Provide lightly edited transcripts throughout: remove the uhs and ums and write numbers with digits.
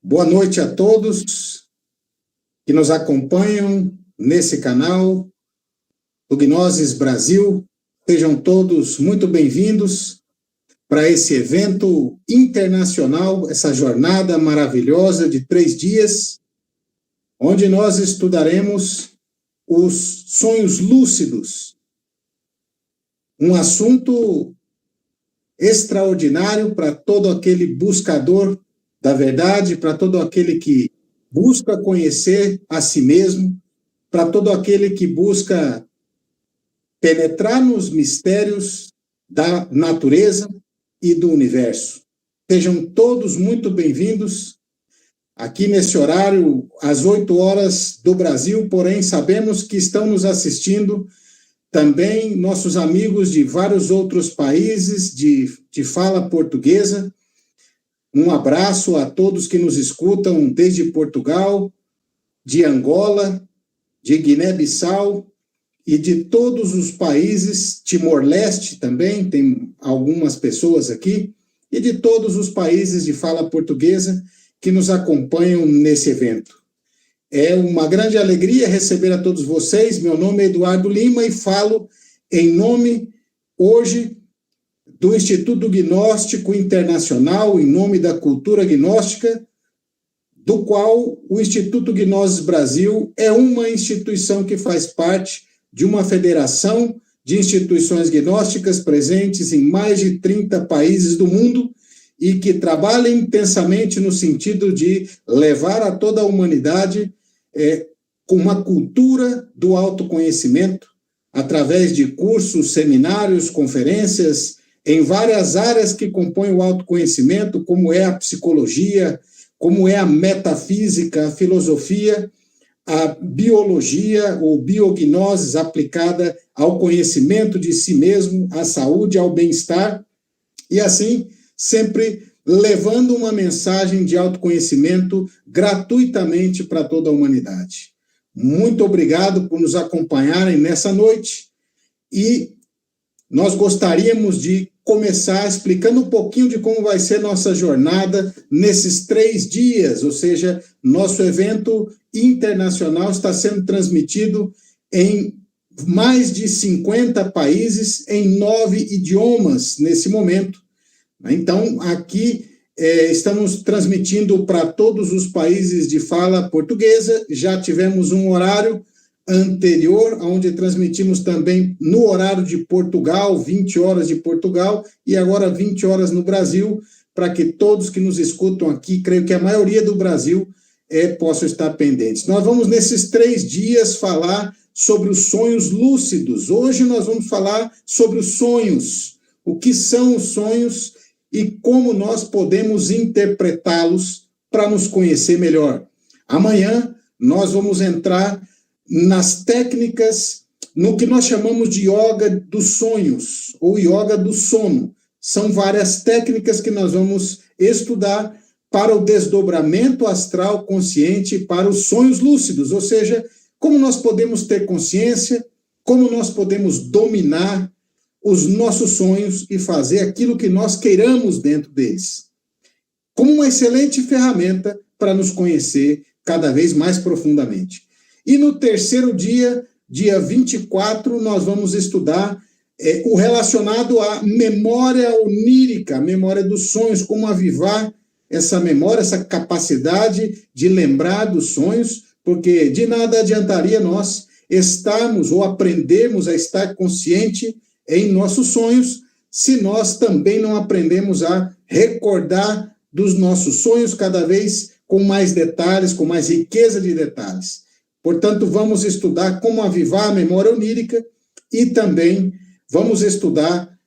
Boa noite a todos que nos acompanham nesse canal do Gnoses Brasil. Sejam todos muito bem-vindos para esse evento internacional, essa jornada maravilhosa de 3 dias, onde nós estudaremos os sonhos lúcidos, um assunto extraordinário para todo aquele buscador da verdade, para todo aquele que busca conhecer a si mesmo, para todo aquele que busca penetrar nos mistérios da natureza e do universo. Sejam todos muito bem-vindos aqui nesse horário, às 8 horas do Brasil, porém sabemos que estão nos assistindo também nossos amigos de vários outros países de fala portuguesa. Um abraço a todos que nos escutam desde Portugal, de Angola, de Guiné-Bissau e de todos os países, Timor-Leste também, tem algumas pessoas aqui, e de todos os países de fala portuguesa que nos acompanham nesse evento. É uma grande alegria receber a todos vocês. Meu nome é Eduardo Lima e falo em nome, hoje, do Instituto Gnóstico Internacional, em nome da cultura gnóstica, do qual o Instituto Gnoses Brasil é uma instituição que faz parte de uma federação de instituições gnósticas presentes em mais de 30 países do mundo e que trabalha intensamente no sentido de levar a toda a humanidade com uma cultura do autoconhecimento, através de cursos, seminários, conferências, em várias áreas que compõem o autoconhecimento, como é a psicologia, como é a metafísica, a filosofia, a biologia ou biognosis aplicada ao conhecimento de si mesmo, à saúde, ao bem-estar, e assim, sempre levando uma mensagem de autoconhecimento gratuitamente para toda a humanidade. Muito obrigado por nos acompanharem nessa noite, e nós gostaríamos de começar explicando um pouquinho de como vai ser nossa jornada nesses 3 dias, ou seja, nosso evento internacional está sendo transmitido em mais de 50 países, em 9 idiomas nesse momento. Então, aqui estamos transmitindo para todos os países de fala portuguesa, já tivemos um horário anterior, onde transmitimos também no horário de Portugal, 20 horas de Portugal, e agora 20 horas no Brasil, para que todos que nos escutam aqui, creio que a maioria do Brasil, possam estar pendentes. Nós vamos, nesses 3 dias, falar sobre os sonhos lúcidos. Hoje nós vamos falar sobre os sonhos, o que são os sonhos e como nós podemos interpretá-los para nos conhecer melhor. Amanhã nós vamos entrar nas técnicas, no que nós chamamos de yoga dos sonhos, ou yoga do sono. São várias técnicas que nós vamos estudar para o desdobramento astral consciente, para os sonhos lúcidos, ou seja, como nós podemos ter consciência, como nós podemos dominar os nossos sonhos e fazer aquilo que nós queiramos dentro deles. Como uma excelente ferramenta para nos conhecer cada vez mais profundamente. E no terceiro dia, dia 24, nós vamos estudar o relacionado à memória onírica, a memória dos sonhos, como avivar essa memória, essa capacidade de lembrar dos sonhos, porque de nada adiantaria nós estarmos ou aprendermos a estar consciente em nossos sonhos, se nós também não aprendemos a recordar dos nossos sonhos cada vez com mais detalhes, com mais riqueza de detalhes. Portanto, vamos estudar como avivar a memória onírica e também vamos estudar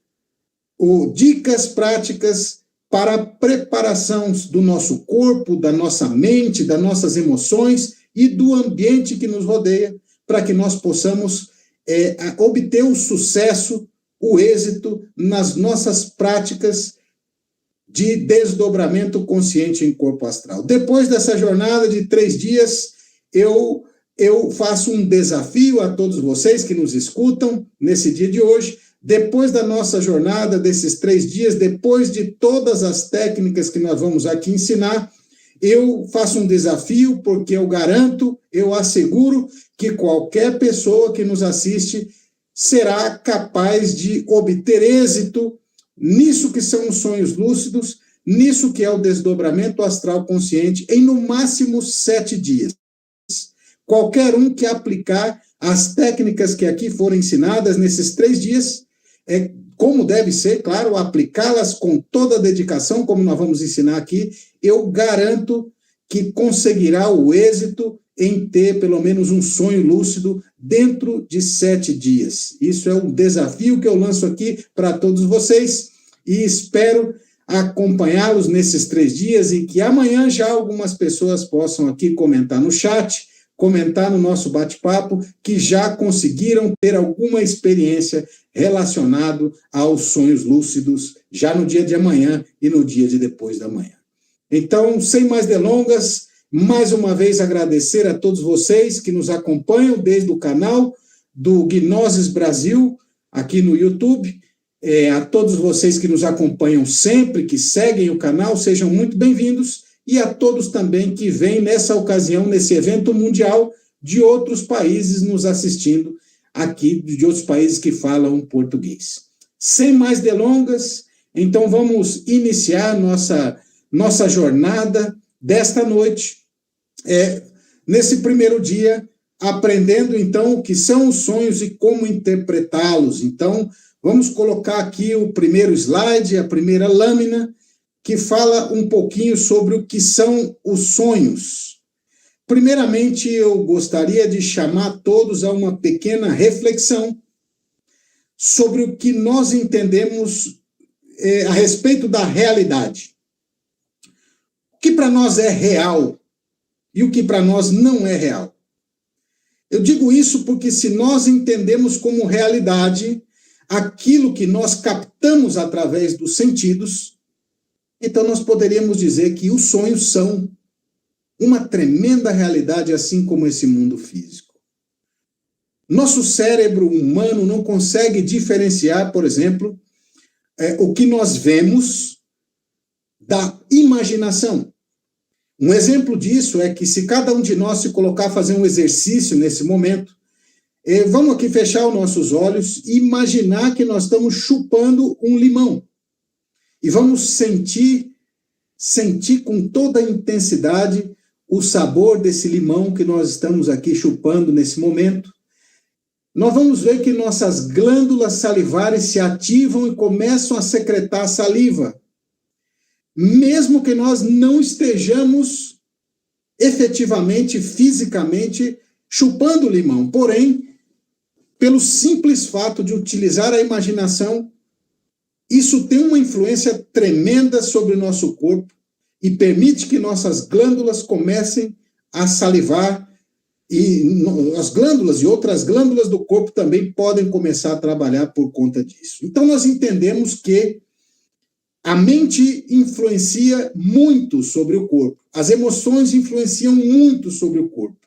dicas práticas para a preparação do nosso corpo, da nossa mente, das nossas emoções e do ambiente que nos rodeia, para que nós possamos obter o sucesso, o êxito nas nossas práticas de desdobramento consciente em corpo astral. Depois dessa jornada de 3 dias, eu faço um desafio a todos vocês que nos escutam nesse dia de hoje. Depois da nossa jornada, desses 3 dias, depois de todas as técnicas que nós vamos aqui ensinar, eu faço um desafio, porque eu garanto, eu asseguro que qualquer pessoa que nos assiste será capaz de obter êxito nisso que são os sonhos lúcidos, nisso que é o desdobramento astral consciente, em no máximo 7 dias. Qualquer um que aplicar as técnicas que aqui foram ensinadas nesses 3 dias, como deve ser, claro, aplicá-las com toda a dedicação, como nós vamos ensinar aqui, eu garanto que conseguirá o êxito em ter pelo menos um sonho lúcido dentro de 7 dias. Isso é um desafio que eu lanço aqui para todos vocês e espero acompanhá-los nesses 3 dias e que amanhã já algumas pessoas possam aqui comentar no chat, comentar no nosso bate-papo, que já conseguiram ter alguma experiência relacionada aos sonhos lúcidos, já no dia de amanhã e no dia de depois da manhã. Então, sem mais delongas, mais uma vez agradecer a todos vocês que nos acompanham desde o canal do Gnosis Brasil, aqui no YouTube, a todos vocês que nos acompanham sempre, que seguem o canal, sejam muito bem-vindos, e a todos também que vêm nessa ocasião, nesse evento mundial, de outros países nos assistindo aqui, de outros países que falam português. Sem mais delongas, então vamos iniciar nossa jornada desta noite, nesse primeiro dia, aprendendo então o que são os sonhos e como interpretá-los. Então, vamos colocar aqui o primeiro slide, a primeira lâmina, que fala um pouquinho sobre o que são os sonhos. Primeiramente, eu gostaria de chamar todos a uma pequena reflexão sobre o que nós entendemos a respeito da realidade. O que para nós é real e o que para nós não é real. Eu digo isso porque se nós entendemos como realidade aquilo que nós captamos através dos sentidos, então nós poderíamos dizer que os sonhos são uma tremenda realidade, assim como esse mundo físico. Nosso cérebro humano não consegue diferenciar, por exemplo, o que nós vemos da imaginação. Um exemplo disso é que se cada um de nós se colocar a fazer um exercício nesse momento, vamos aqui fechar os nossos olhos e imaginar que nós estamos chupando um limão. E vamos sentir com toda a intensidade o sabor desse limão que nós estamos aqui chupando nesse momento. Nós vamos ver que nossas glândulas salivares se ativam e começam a secretar saliva, mesmo que nós não estejamos efetivamente, fisicamente, chupando o limão. Porém, pelo simples fato de utilizar a imaginação, isso tem uma influência tremenda sobre o nosso corpo e permite que nossas glândulas comecem a salivar e as glândulas e outras glândulas do corpo também podem começar a trabalhar por conta disso. Então, nós entendemos que a mente influencia muito sobre o corpo, as emoções influenciam muito sobre o corpo.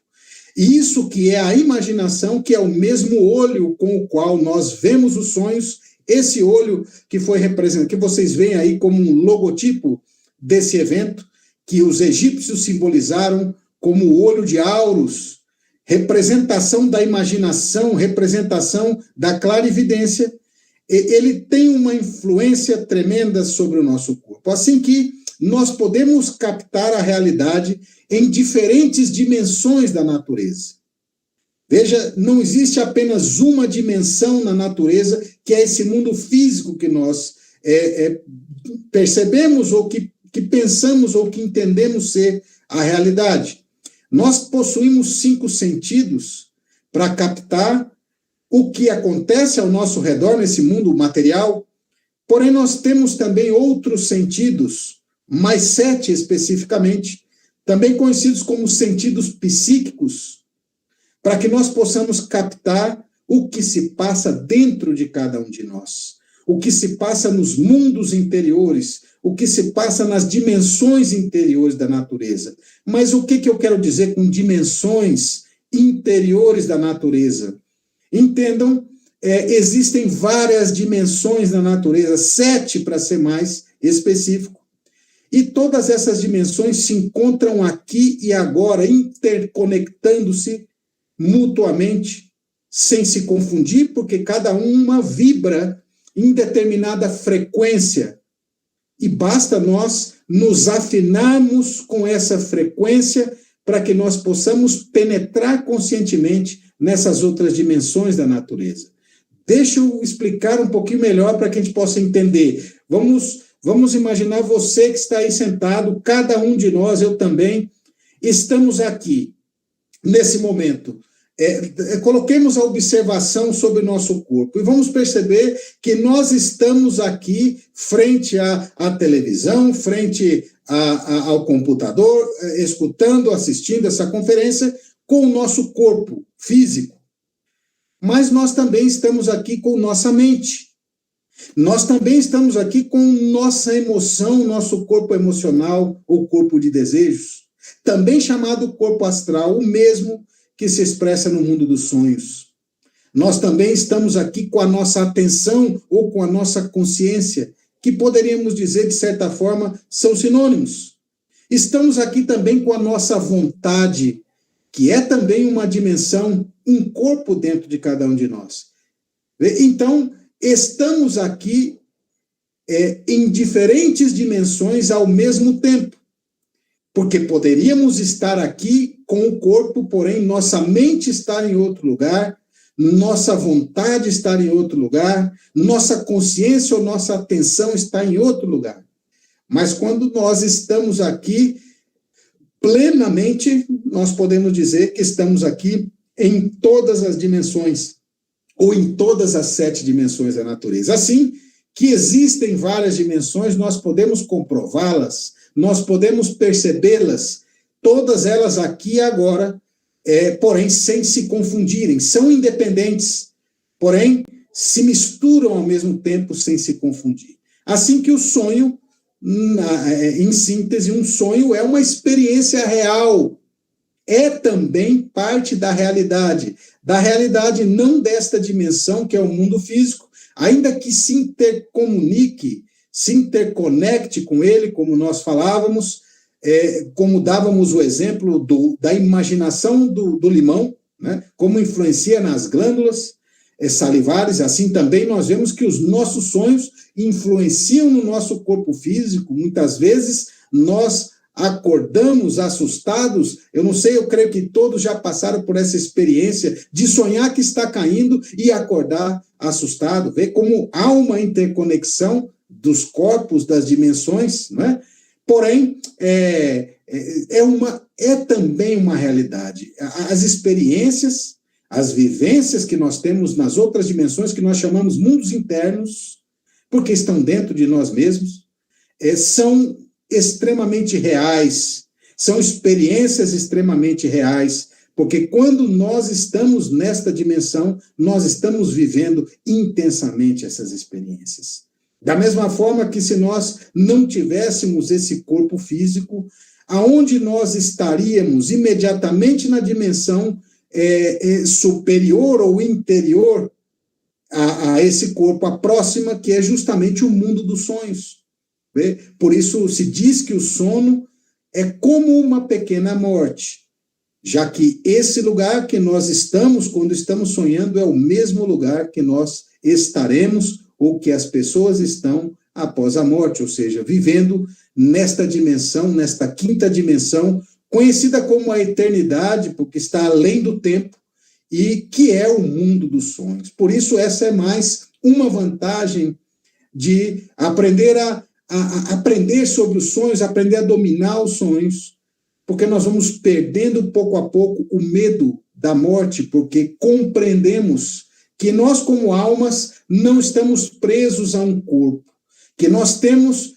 E isso que é a imaginação, que é o mesmo olho com o qual nós vemos os sonhos, esse olho que foi representado, que vocês veem aí como um logotipo desse evento, que os egípcios simbolizaram como o olho de Horus, representação da imaginação, representação da clarividência, ele tem uma influência tremenda sobre o nosso corpo. Assim que nós podemos captar a realidade em diferentes dimensões da natureza. Veja, não existe apenas uma dimensão na natureza, que é esse mundo físico que nós percebemos ou que pensamos ou que entendemos ser a realidade. Nós possuímos 5 sentidos para captar o que acontece ao nosso redor nesse mundo material, porém nós temos também outros sentidos, mais 7 especificamente, também conhecidos como sentidos psíquicos, para que nós possamos captar o que se passa dentro de cada um de nós, o que se passa nos mundos interiores, o que se passa nas dimensões interiores da natureza. Mas o que eu quero dizer com dimensões interiores da natureza? Entendam, existem várias dimensões na natureza, 7 para ser mais específico, e todas essas dimensões se encontram aqui e agora, interconectando-se mutuamente, sem se confundir, porque cada uma vibra em determinada frequência. E basta nós nos afinarmos com essa frequência para que nós possamos penetrar conscientemente nessas outras dimensões da natureza. Deixa eu explicar um pouquinho melhor para que a gente possa entender. Vamos imaginar você que está aí sentado, cada um de nós, eu também, estamos aqui, nesse momento. Coloquemos a observação sobre o nosso corpo e vamos perceber que nós estamos aqui frente à televisão, frente ao computador, escutando, assistindo essa conferência com o nosso corpo físico. Mas nós também estamos aqui com nossa mente. Nós também estamos aqui com nossa emoção, nosso corpo emocional, ou corpo de desejos, também chamado corpo astral, o mesmo que se expressa no mundo dos sonhos. Nós também estamos aqui com a nossa atenção ou com a nossa consciência, que poderíamos dizer, de certa forma, são sinônimos. Estamos aqui também com a nossa vontade, que é também uma dimensão, um corpo dentro de cada um de nós. Então, estamos aqui em diferentes dimensões ao mesmo tempo, porque poderíamos estar aqui com o corpo, porém nossa mente está em outro lugar, nossa vontade está em outro lugar, nossa consciência ou nossa atenção está em outro lugar. Mas quando nós estamos aqui plenamente, nós podemos dizer que estamos aqui em todas as dimensões, ou em todas as 7 dimensões da natureza. Assim que existem várias dimensões, nós podemos comprová-las, nós podemos percebê-las, todas elas aqui e agora, porém sem se confundirem, são independentes, porém se misturam ao mesmo tempo sem se confundir. Assim que o sonho, em síntese, um sonho é uma experiência real, é também parte da realidade não desta dimensão que é o mundo físico, ainda que se intercomunique, se interconecte com ele, como nós falávamos, como dávamos o exemplo da imaginação do limão, né? Como influencia nas glândulas salivares, assim também nós vemos que os nossos sonhos influenciam no nosso corpo físico. Muitas vezes nós acordamos assustados, eu não sei, eu creio que todos já passaram por essa experiência de sonhar que está caindo e acordar assustado, ver como há uma interconexão dos corpos, das dimensões, né? Porém, é também uma realidade. As experiências, as vivências que nós temos nas outras dimensões, que nós chamamos mundos internos, porque estão dentro de nós mesmos, são extremamente reais, são experiências extremamente reais, porque quando nós estamos nesta dimensão, nós estamos vivendo intensamente essas experiências. Da mesma forma que se nós não tivéssemos esse corpo físico, aonde nós estaríamos imediatamente na dimensão superior ou interior a esse corpo, a próxima, que é justamente o mundo dos sonhos. Por isso se diz que o sono é como uma pequena morte, já que esse lugar que nós estamos quando estamos sonhando é o mesmo lugar que nós estaremos ou que as pessoas estão após a morte, ou seja, vivendo nesta dimensão, nesta quinta dimensão, conhecida como a eternidade, porque está além do tempo, e que é o mundo dos sonhos. Por isso, essa é mais uma vantagem de aprender a aprender sobre os sonhos, aprender a dominar os sonhos, porque nós vamos perdendo pouco a pouco o medo da morte, porque compreendemos que nós, como almas, não estamos presos a um corpo, que nós temos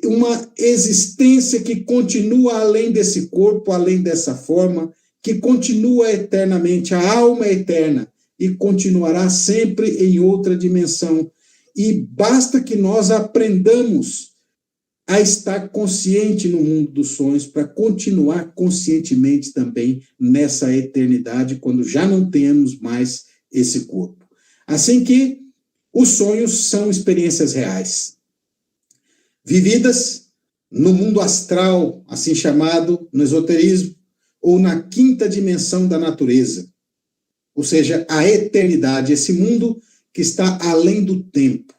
uma existência que continua além desse corpo, além dessa forma, que continua eternamente. A alma é eterna e continuará sempre em outra dimensão. E basta que nós aprendamos a estar consciente no mundo dos sonhos para continuar conscientemente também nessa eternidade, quando já não temos mais esse corpo. Assim que os sonhos são experiências reais, vividas no mundo astral, assim chamado no esoterismo, ou na quinta dimensão da natureza, ou seja, a eternidade, esse mundo que está além do tempo.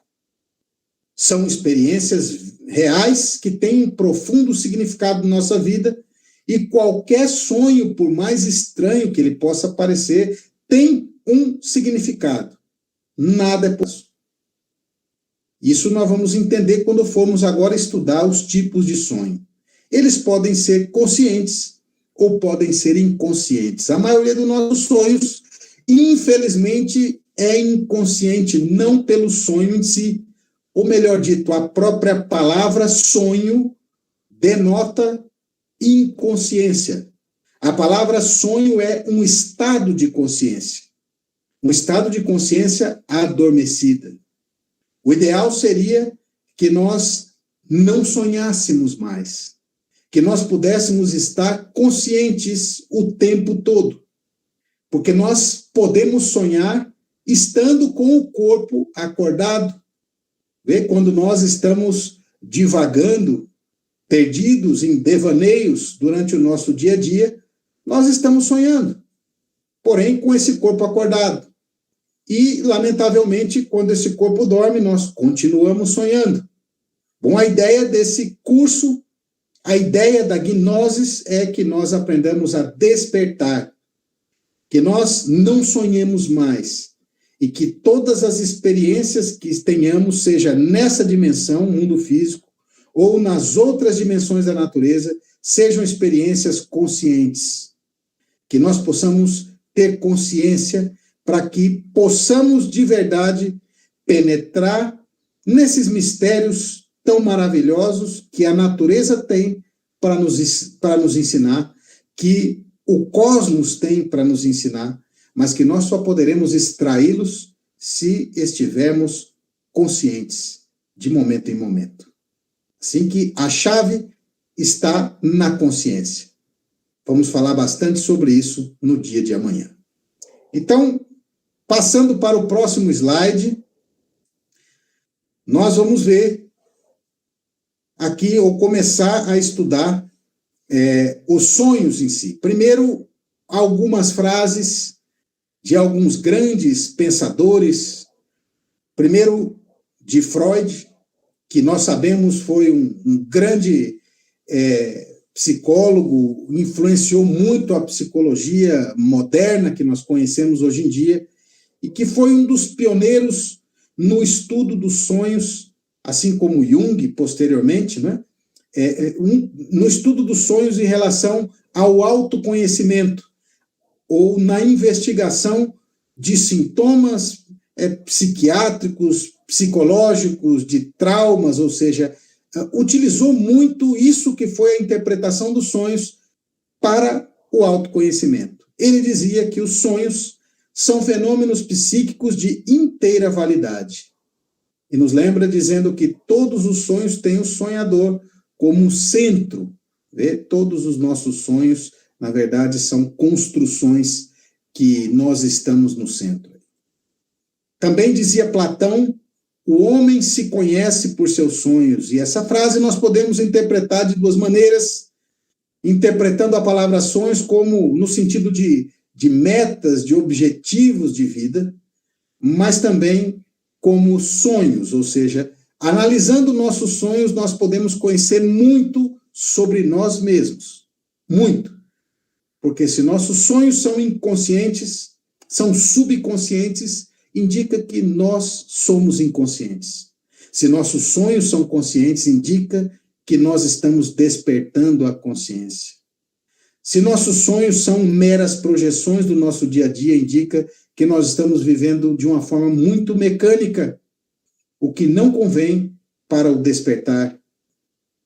São experiências reais que têm um profundo significado na nossa vida, e qualquer sonho, por mais estranho que ele possa parecer, tem um significado. Nada é possível. Isso nós vamos entender quando formos agora estudar os tipos de sonho. Eles podem ser conscientes ou podem ser inconscientes. A maioria dos nossos sonhos, infelizmente, é inconsciente, não pelo sonho em si. Ou melhor dito, a própria palavra sonho denota inconsciência. A palavra sonho é um estado de consciência. Um estado de consciência adormecida. O ideal seria que nós não sonhássemos mais, que nós pudéssemos estar conscientes o tempo todo, porque nós podemos sonhar estando com o corpo acordado. Vê, quando nós estamos divagando, perdidos em devaneios durante o nosso dia a dia, nós estamos sonhando, porém com esse corpo acordado. E, lamentavelmente, quando esse corpo dorme, nós continuamos sonhando. Bom, a ideia desse curso, a ideia da gnose é que nós aprendamos a despertar, que nós não sonhemos mais e que todas as experiências que tenhamos, seja nessa dimensão, mundo físico, ou nas outras dimensões da natureza, sejam experiências conscientes. Que nós possamos ter consciência para que possamos de verdade penetrar nesses mistérios tão maravilhosos que a natureza tem para nos ensinar, que o cosmos tem para nos ensinar, mas que nós só poderemos extraí-los se estivermos conscientes de momento em momento. Assim que a chave está na consciência. Vamos falar bastante sobre isso no dia de amanhã. Então, passando para o próximo slide, nós vamos ver aqui, ou começar a estudar os sonhos em si. Primeiro, algumas frases de alguns grandes pensadores. Primeiro, de Freud, que nós sabemos foi um grande psicólogo, influenciou muito a psicologia moderna que nós conhecemos hoje em dia, e que foi um dos pioneiros no estudo dos sonhos, assim como Jung, posteriormente, né? No estudo dos sonhos em relação ao autoconhecimento, ou na investigação de sintomas psiquiátricos, psicológicos, de traumas, ou seja, utilizou muito isso que foi a interpretação dos sonhos para o autoconhecimento. Ele dizia que os sonhos são fenômenos psíquicos de inteira validade. E nos lembra dizendo que todos os sonhos têm o sonhador como centro. Todos os nossos sonhos, na verdade, são construções que nós estamos no centro. Também dizia Platão, o homem se conhece por seus sonhos. E essa frase nós podemos interpretar de duas maneiras, interpretando a palavra sonhos como no sentido de metas, de objetivos de vida, mas também como sonhos, ou seja, analisando nossos sonhos, nós podemos conhecer muito sobre nós mesmos. Muito. Porque se nossos sonhos são inconscientes, são subconscientes, indica que nós somos inconscientes. Se nossos sonhos são conscientes, indica que nós estamos despertando a consciência. Se nossos sonhos são meras projeções do nosso dia a dia, indica que nós estamos vivendo de uma forma muito mecânica, o que não convém para o despertar.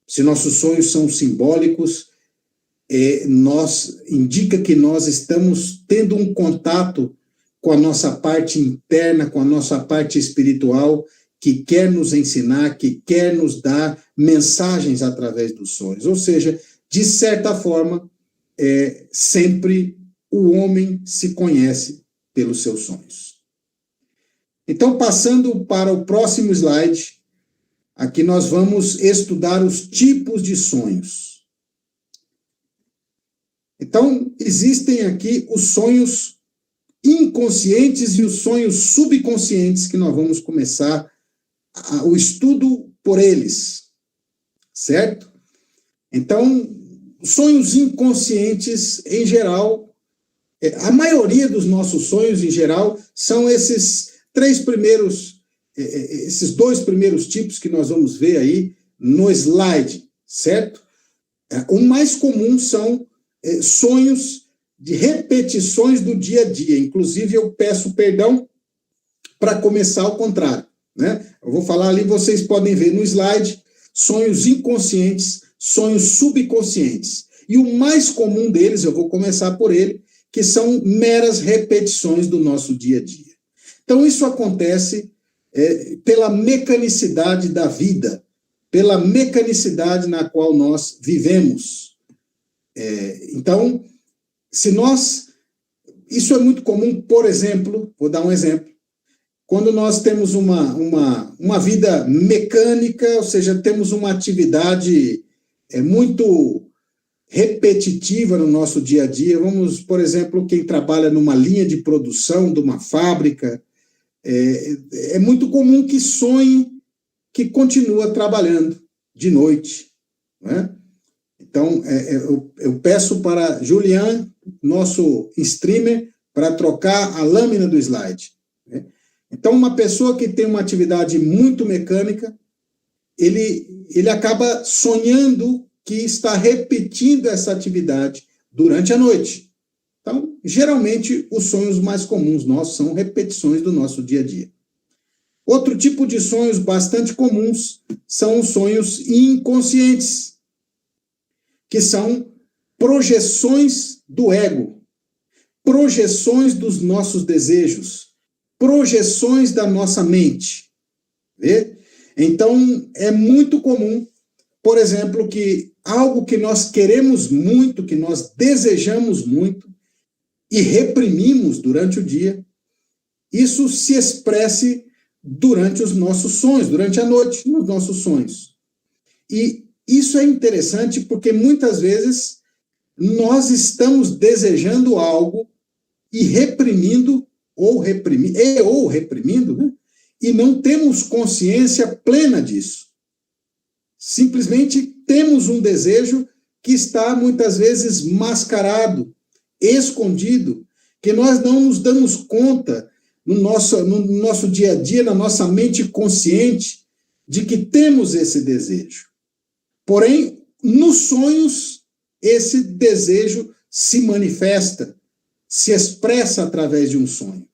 Se nossos sonhos são simbólicos, indica que nós estamos tendo um contato com a nossa parte interna, com a nossa parte espiritual, que quer nos ensinar, que quer nos dar mensagens através dos sonhos. Ou seja, de certa forma, sempre o homem se conhece pelos seus sonhos. Então, passando para o próximo slide, aqui nós vamos estudar os tipos de sonhos. Então, existem aqui os sonhos inconscientes e os sonhos subconscientes, que nós vamos começar o estudo por eles, certo? Então, sonhos inconscientes, em geral, a maioria dos nossos sonhos, em geral, são esses esses dois primeiros tipos que nós vamos ver aí no slide, certo? O mais comum são sonhos de repetições do dia a dia. Inclusive, eu peço perdão para começar ao contrário, né? Eu vou falar ali, vocês podem ver no slide, sonhos inconscientes, sonhos subconscientes. E o mais comum deles, eu vou começar por ele, que são meras repetições do nosso dia a dia. Então, isso acontece pela mecanicidade da vida, pela mecanicidade na qual nós vivemos. Então, isso é muito comum, por exemplo, vou dar um exemplo, quando nós temos uma vida mecânica, ou seja, temos uma atividade muito repetitiva no nosso dia a dia. Vamos, por exemplo, quem trabalha numa linha de produção de uma fábrica, é muito comum que sonhe que continua trabalhando de noite, né? Então, eu peço para Julian, nosso streamer, para trocar a lâmina do slide, né? Então, uma pessoa que tem uma atividade muito mecânica, ele acaba sonhando que está repetindo essa atividade durante a noite. Então, geralmente, os sonhos mais comuns nossos são repetições do nosso dia a dia. Outro tipo de sonhos bastante comuns são os sonhos inconscientes, que são projeções do ego, projeções dos nossos desejos, projeções da nossa mente. Vê? Então, é muito comum, por exemplo, que algo que nós queremos muito, que nós desejamos muito e reprimimos durante o dia, isso se expresse durante os nossos sonhos, durante a noite, nos nossos sonhos. E isso é interessante porque muitas vezes nós estamos desejando algo e reprimindo, ou reprimindo, né? E não temos consciência plena disso. Simplesmente temos um desejo que está muitas vezes mascarado, escondido, que nós não nos damos conta no nosso dia a dia, na nossa mente consciente, de que temos esse desejo. Porém, nos sonhos, esse desejo se manifesta, se expressa através de um sonho.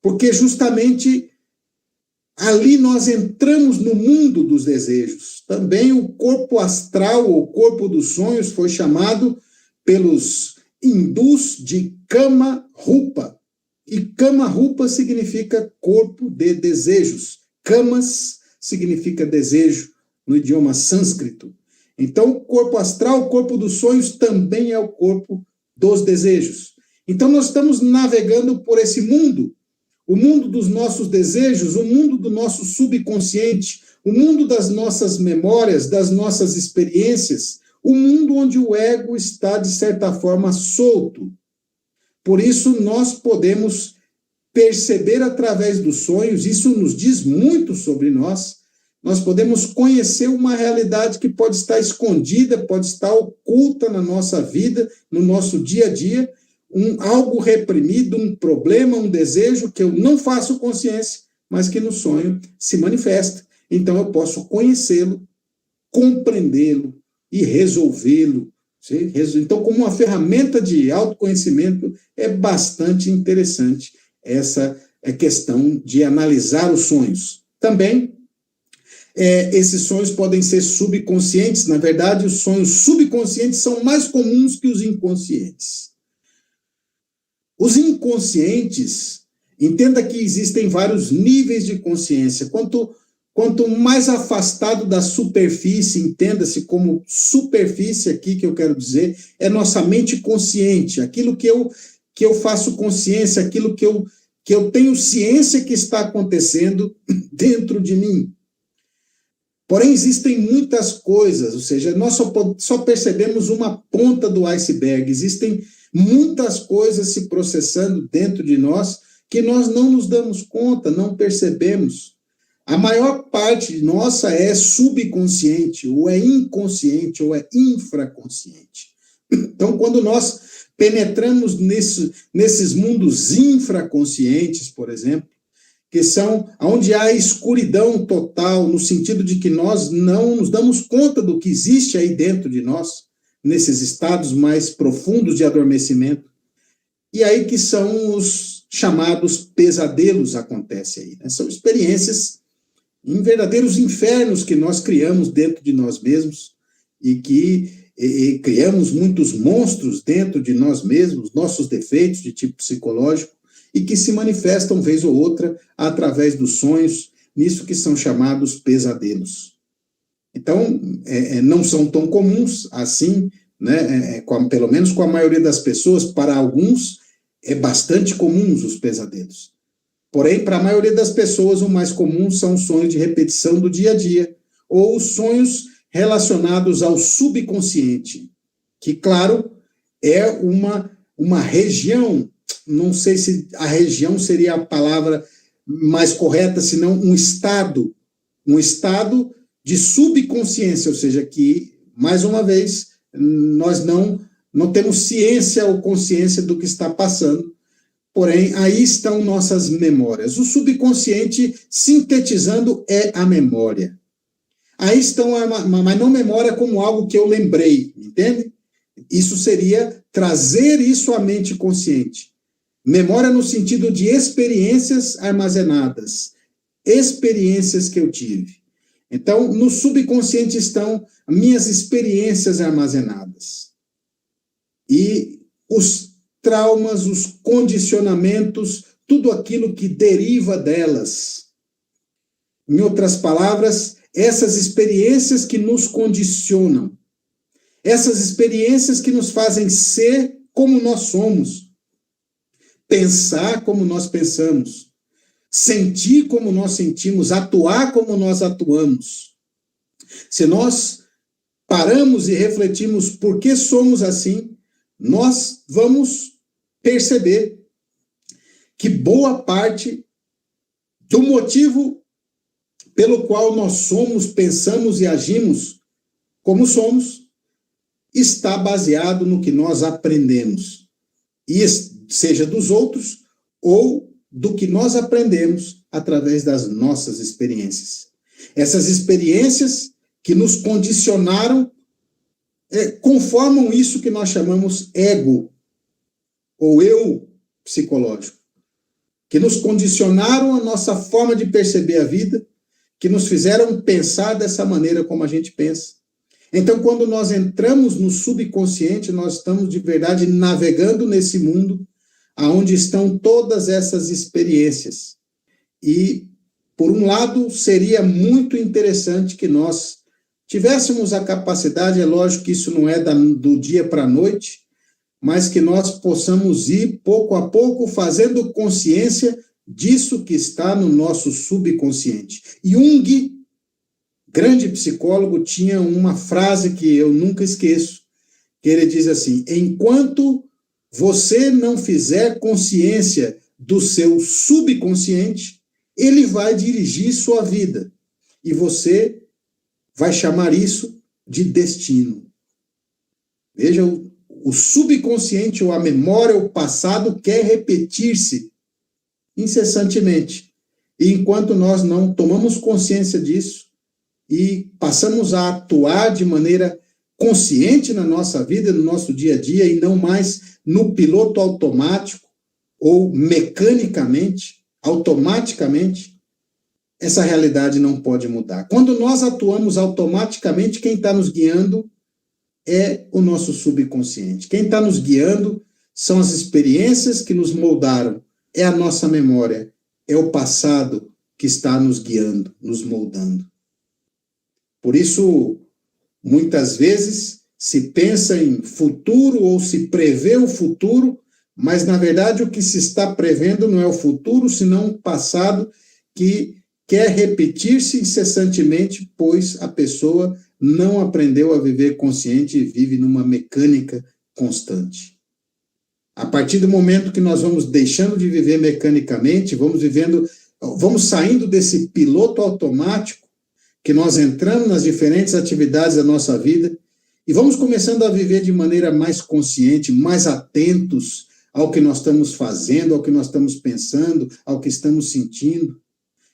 Porque justamente ali nós entramos no mundo dos desejos. Também o corpo astral, ou corpo dos sonhos, foi chamado pelos hindus de Kama Rupa. E Kama Rupa significa corpo de desejos. Kamas significa desejo no idioma sânscrito. Então, o corpo astral, o corpo dos sonhos, também é o corpo dos desejos. Então, nós estamos navegando por esse mundo, o mundo dos nossos desejos, o mundo do nosso subconsciente, o mundo das nossas memórias, das nossas experiências, o mundo onde o ego está, de certa forma, solto. Por isso, nós podemos perceber através dos sonhos, isso nos diz muito sobre nós podemos conhecer uma realidade que pode estar escondida, pode estar oculta na nossa vida, no nosso dia a dia, algo reprimido, um problema, um desejo que eu não faço consciência, mas que no sonho se manifesta. Então eu posso conhecê-lo, compreendê-lo e resolvê-lo Então, como uma ferramenta de autoconhecimento, é bastante interessante essa questão de analisar os sonhos. Também, esses sonhos podem ser subconscientes. Na verdade, os sonhos subconscientes são mais comuns que os inconscientes. Os inconscientes, entenda que existem vários níveis de consciência. Quanto mais afastado da superfície, entenda-se como superfície aqui que eu quero dizer, é nossa mente consciente, aquilo que eu faço consciência, aquilo que eu tenho ciência que está acontecendo dentro de mim. Porém, existem muitas coisas, ou seja, nós só percebemos uma ponta do iceberg, existem muitas coisas se processando dentro de nós que nós não nos damos conta, não percebemos. A maior parte nossa é subconsciente, ou é inconsciente, ou é infraconsciente. Então, quando nós penetramos nesses mundos infraconscientes, por exemplo, que são onde há escuridão total, no sentido de que nós não nos damos conta do que existe aí dentro de nós, nesses estados mais profundos de adormecimento, e aí que são os chamados pesadelos acontecem aí, né? São experiências em verdadeiros infernos que nós criamos dentro de nós mesmos e que criamos muitos monstros dentro de nós mesmos, nossos defeitos de tipo psicológico, e que se manifestam vez ou outra através dos sonhos, nisso que são chamados pesadelos. Então, não são tão comuns assim, né? Pelo menos com a maioria das pessoas, para alguns é bastante comuns os pesadelos. Porém, para a maioria das pessoas, o mais comum são os sonhos de repetição do dia a dia, ou os sonhos relacionados ao subconsciente, que, claro, é uma região, não sei se a região seria a palavra mais correta, senão um estado de subconsciência, ou seja, que, mais uma vez, nós não temos ciência ou consciência do que está passando. Porém, aí estão nossas memórias. O subconsciente, sintetizando, é a memória. Aí estão, mas não memória como algo que eu lembrei, entende? Isso seria trazer isso à mente consciente. Memória no sentido de experiências armazenadas, experiências que eu tive. Então, no subconsciente estão minhas experiências armazenadas. E os traumas, os condicionamentos, tudo aquilo que deriva delas. Em outras palavras, essas experiências que nos condicionam, essas experiências que nos fazem ser como nós somos, pensar como nós pensamos, sentir como nós sentimos, atuar como nós atuamos. Se nós paramos e refletimos por que somos assim, nós vamos perceber que boa parte do motivo pelo qual nós somos, pensamos e agimos como somos, está baseado no que nós aprendemos, e seja dos outros ou do que nós aprendemos através das nossas experiências. Essas experiências que nos condicionaram conformam isso que nós chamamos ego, ou eu psicológico, que nos condicionaram a nossa forma de perceber a vida, que nos fizeram pensar dessa maneira como a gente pensa. Então, quando nós entramos no subconsciente, nós estamos de verdade navegando nesse mundo onde estão todas essas experiências. E, por um lado, seria muito interessante que nós tivéssemos a capacidade, é lógico que isso não é do dia para a noite, mas que nós possamos ir pouco a pouco fazendo consciência disso que está no nosso subconsciente. Jung, grande psicólogo, tinha uma frase que eu nunca esqueço, que ele diz assim: enquanto você não fizer consciência do seu subconsciente, ele vai dirigir sua vida. E você vai chamar isso de destino. Veja, o subconsciente, ou a memória, o passado, quer repetir-se incessantemente. E enquanto nós não tomamos consciência disso e passamos a atuar de maneira consciente na nossa vida, no nosso dia a dia, e não mais no piloto automático ou mecanicamente, automaticamente, essa realidade não pode mudar. Quando nós atuamos automaticamente, quem está nos guiando é o nosso subconsciente. Quem está nos guiando são as experiências que nos moldaram, é a nossa memória, é o passado que está nos guiando, nos moldando. Por isso, muitas vezes, se pensa em futuro ou se prevê o futuro, mas, na verdade, o que se está prevendo não é o futuro, senão o passado que quer repetir-se incessantemente, pois a pessoa não aprendeu a viver consciente e vive numa mecânica constante. A partir do momento que nós vamos deixando de viver mecanicamente, vamos saindo desse piloto automático, que nós entramos nas diferentes atividades da nossa vida e vamos começando a viver de maneira mais consciente, mais atentos ao que nós estamos fazendo, ao que nós estamos pensando, ao que estamos sentindo,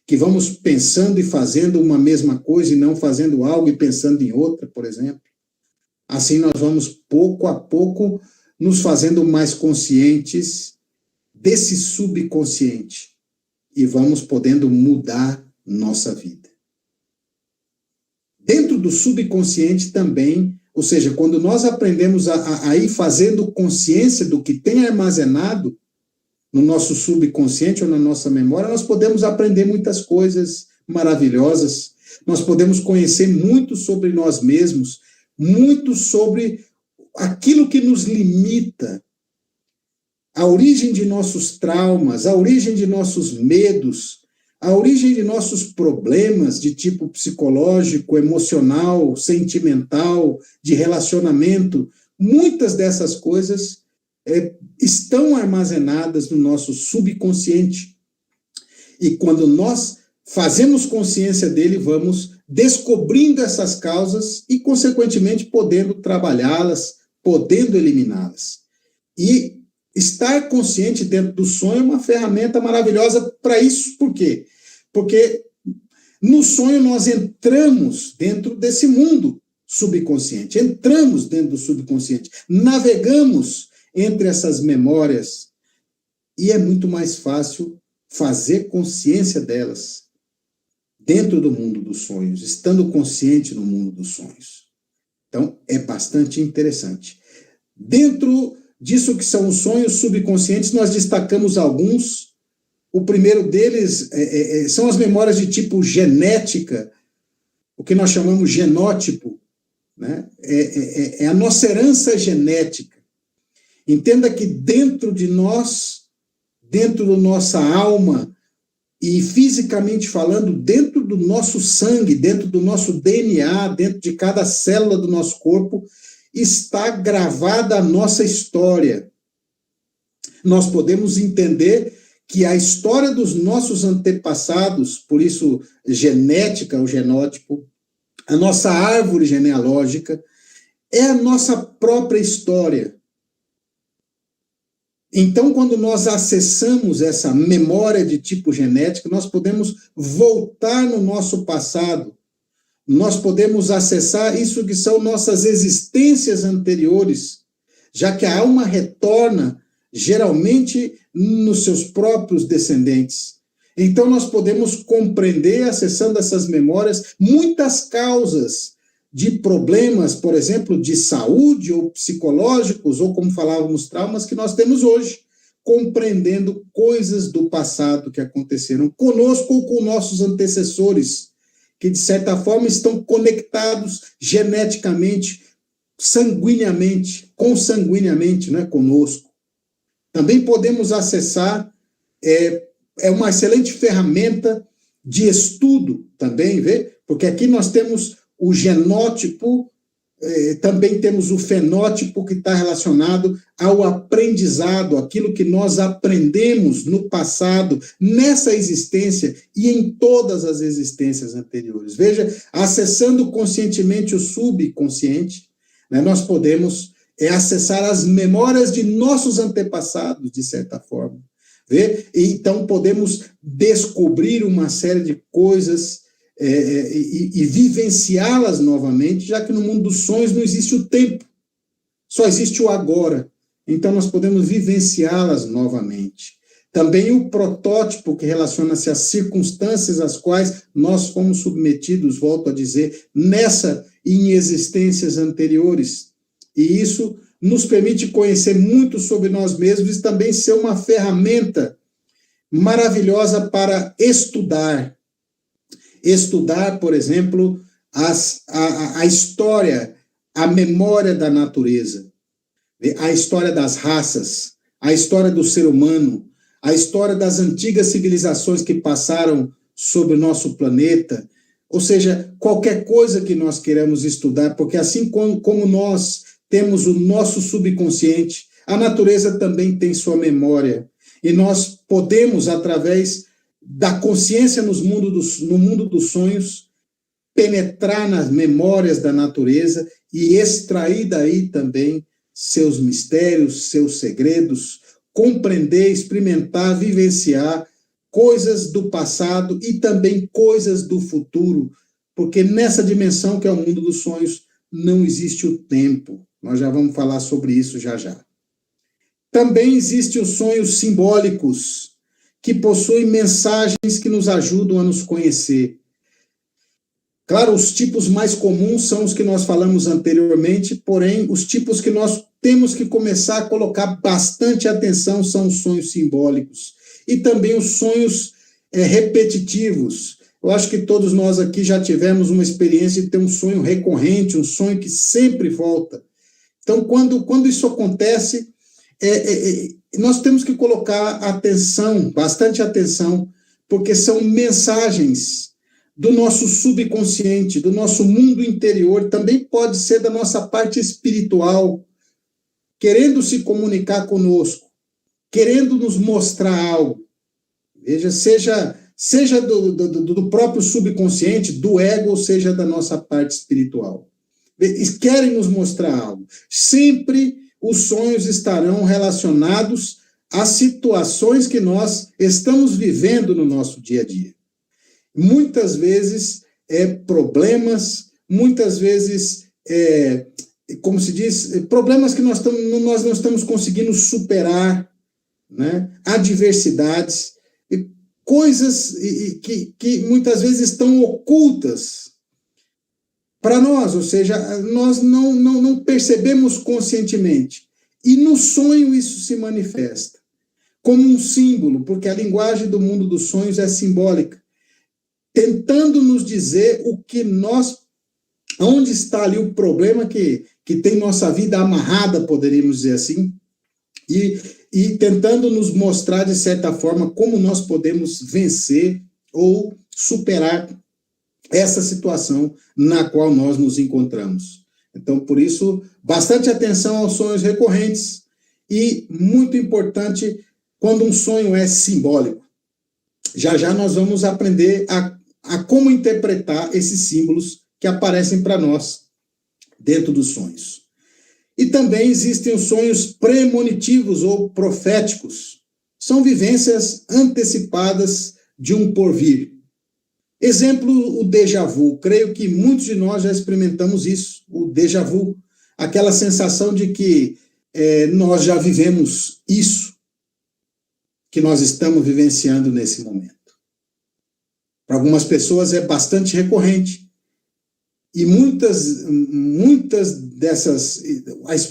que vamos pensando e fazendo uma mesma coisa e não fazendo algo e pensando em outra, por exemplo. Assim nós vamos, pouco a pouco, nos fazendo mais conscientes desse subconsciente e vamos podendo mudar nossa vida. Dentro do subconsciente também, ou seja, quando nós aprendemos a ir fazendo consciência do que tem armazenado no nosso subconsciente ou na nossa memória, nós podemos aprender muitas coisas maravilhosas, nós podemos conhecer muito sobre nós mesmos, muito sobre aquilo que nos limita, a origem de nossos traumas, a origem de nossos medos, a origem de nossos problemas de tipo psicológico, emocional, sentimental, de relacionamento. Muitas dessas coisas estão armazenadas no nosso subconsciente. E quando nós fazemos consciência dele, vamos descobrindo essas causas e, consequentemente, podendo trabalhá-las, podendo eliminá-las. E estar consciente dentro do sonho é uma ferramenta maravilhosa para isso. Por quê? Porque no sonho nós entramos dentro desse mundo subconsciente, entramos dentro do subconsciente, navegamos entre essas memórias e é muito mais fácil fazer consciência delas dentro do mundo dos sonhos, estando consciente no mundo dos sonhos. Então, é bastante interessante. Dentro disso que são os sonhos subconscientes, nós destacamos alguns. O primeiro deles são as memórias de tipo genética, o que nós chamamos genótipo, né? É a nossa herança genética. Entenda que dentro de nós, dentro da nossa alma, e fisicamente falando, dentro do nosso sangue, dentro do nosso DNA, dentro de cada célula do nosso corpo, está gravada a nossa história. Nós podemos entender que a história dos nossos antepassados, por isso genética, o genótipo, a nossa árvore genealógica, é a nossa própria história. Então, quando nós acessamos essa memória de tipo genética, nós podemos voltar no nosso passado, nós podemos acessar isso que são nossas existências anteriores, já que a alma retorna, geralmente, nos seus próprios descendentes. Então, nós podemos compreender, acessando essas memórias, muitas causas de problemas, por exemplo, de saúde ou psicológicos, ou como falávamos, traumas que nós temos hoje, compreendendo coisas do passado que aconteceram conosco ou com nossos antecessores, que de certa forma estão conectados geneticamente, sanguineamente, consanguineamente, né, conosco. Também podemos acessar, é uma excelente ferramenta de estudo também, vê? Porque aqui nós temos o genótipo, também temos o fenótipo que está relacionado ao aprendizado, aquilo que nós aprendemos no passado, nessa existência e em todas as existências anteriores. Veja, acessando conscientemente o subconsciente, né, nós podemos acessar as memórias de nossos antepassados, de certa forma. Vê? E então podemos descobrir uma série de coisas e vivenciá-las novamente, já que no mundo dos sonhos não existe o tempo, só existe o agora. Então, nós podemos vivenciá-las novamente. Também o protótipo, que relaciona-se às circunstâncias às quais nós fomos submetidos, volto a dizer, nessa e em existências anteriores. E isso nos permite conhecer muito sobre nós mesmos e também ser uma ferramenta maravilhosa para estudar. Estudar, por exemplo, a história, a memória da natureza, a história das raças, a história do ser humano, a história das antigas civilizações que passaram sobre o nosso planeta, ou seja, qualquer coisa que nós queiramos estudar, porque assim como nós temos o nosso subconsciente, a natureza também tem sua memória, e nós podemos, através da consciência no mundo dos sonhos, penetrar nas memórias da natureza e extrair daí também seus mistérios, seus segredos, compreender, experimentar, vivenciar coisas do passado e também coisas do futuro, porque nessa dimensão que é o mundo dos sonhos não existe o tempo. Nós já vamos falar sobre isso já já. Também existem os sonhos simbólicos, que possuem mensagens que nos ajudam a nos conhecer. Claro, os tipos mais comuns são os que nós falamos anteriormente, porém, os tipos que nós temos que começar a colocar bastante atenção são os sonhos simbólicos e também os sonhos repetitivos. Eu acho que todos nós aqui já tivemos uma experiência de ter um sonho recorrente, um sonho que sempre volta. Então, quando isso acontece, nós temos que colocar atenção, bastante atenção, porque são mensagens do nosso subconsciente, do nosso mundo interior, também pode ser da nossa parte espiritual, querendo se comunicar conosco, querendo nos mostrar algo. Veja, seja do próprio subconsciente, do ego, ou seja da nossa parte espiritual. Eles querem nos mostrar algo. Sempre os sonhos estarão relacionados às situações que nós estamos vivendo no nosso dia a dia. Muitas vezes problemas, muitas vezes, como se diz, problemas que nós não estamos conseguindo superar, né? Adversidades, coisas que muitas vezes estão ocultas para nós, ou seja, nós não percebemos conscientemente. E no sonho isso se manifesta como um símbolo, porque a linguagem do mundo dos sonhos é simbólica, tentando nos dizer onde está ali o problema que tem nossa vida amarrada, poderíamos dizer assim, e tentando nos mostrar, de certa forma, como nós podemos vencer ou superar essa situação na qual nós nos encontramos. Então, por isso, bastante atenção aos sonhos recorrentes e, muito importante, quando um sonho é simbólico. Já já nós vamos aprender a como interpretar esses símbolos que aparecem para nós dentro dos sonhos. E também existem os sonhos premonitivos ou proféticos. São vivências antecipadas de um porvir. Exemplo, o déjà vu. Creio que muitos de nós já experimentamos isso, o déjà vu. Aquela sensação de que nós já vivemos isso que nós estamos vivenciando nesse momento. Para algumas pessoas é bastante recorrente. E muitas dessas,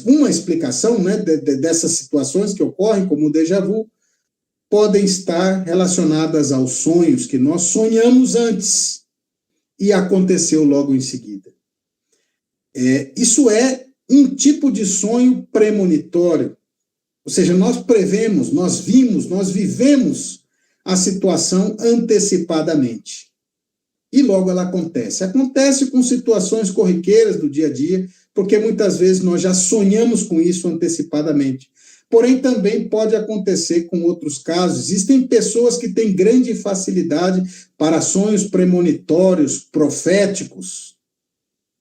uma explicação, né, dessas situações que ocorrem, como o déjà vu, podem estar relacionadas aos sonhos que nós sonhamos antes e aconteceu logo em seguida. Isso é um tipo de sonho premonitório, ou seja, nós prevemos, nós vimos, nós vivemos a situação antecipadamente. E logo ela acontece. Acontece com situações corriqueiras do dia a dia, porque muitas vezes nós já sonhamos com isso antecipadamente. Porém, também pode acontecer com outros casos. Existem pessoas que têm grande facilidade para sonhos premonitórios, proféticos,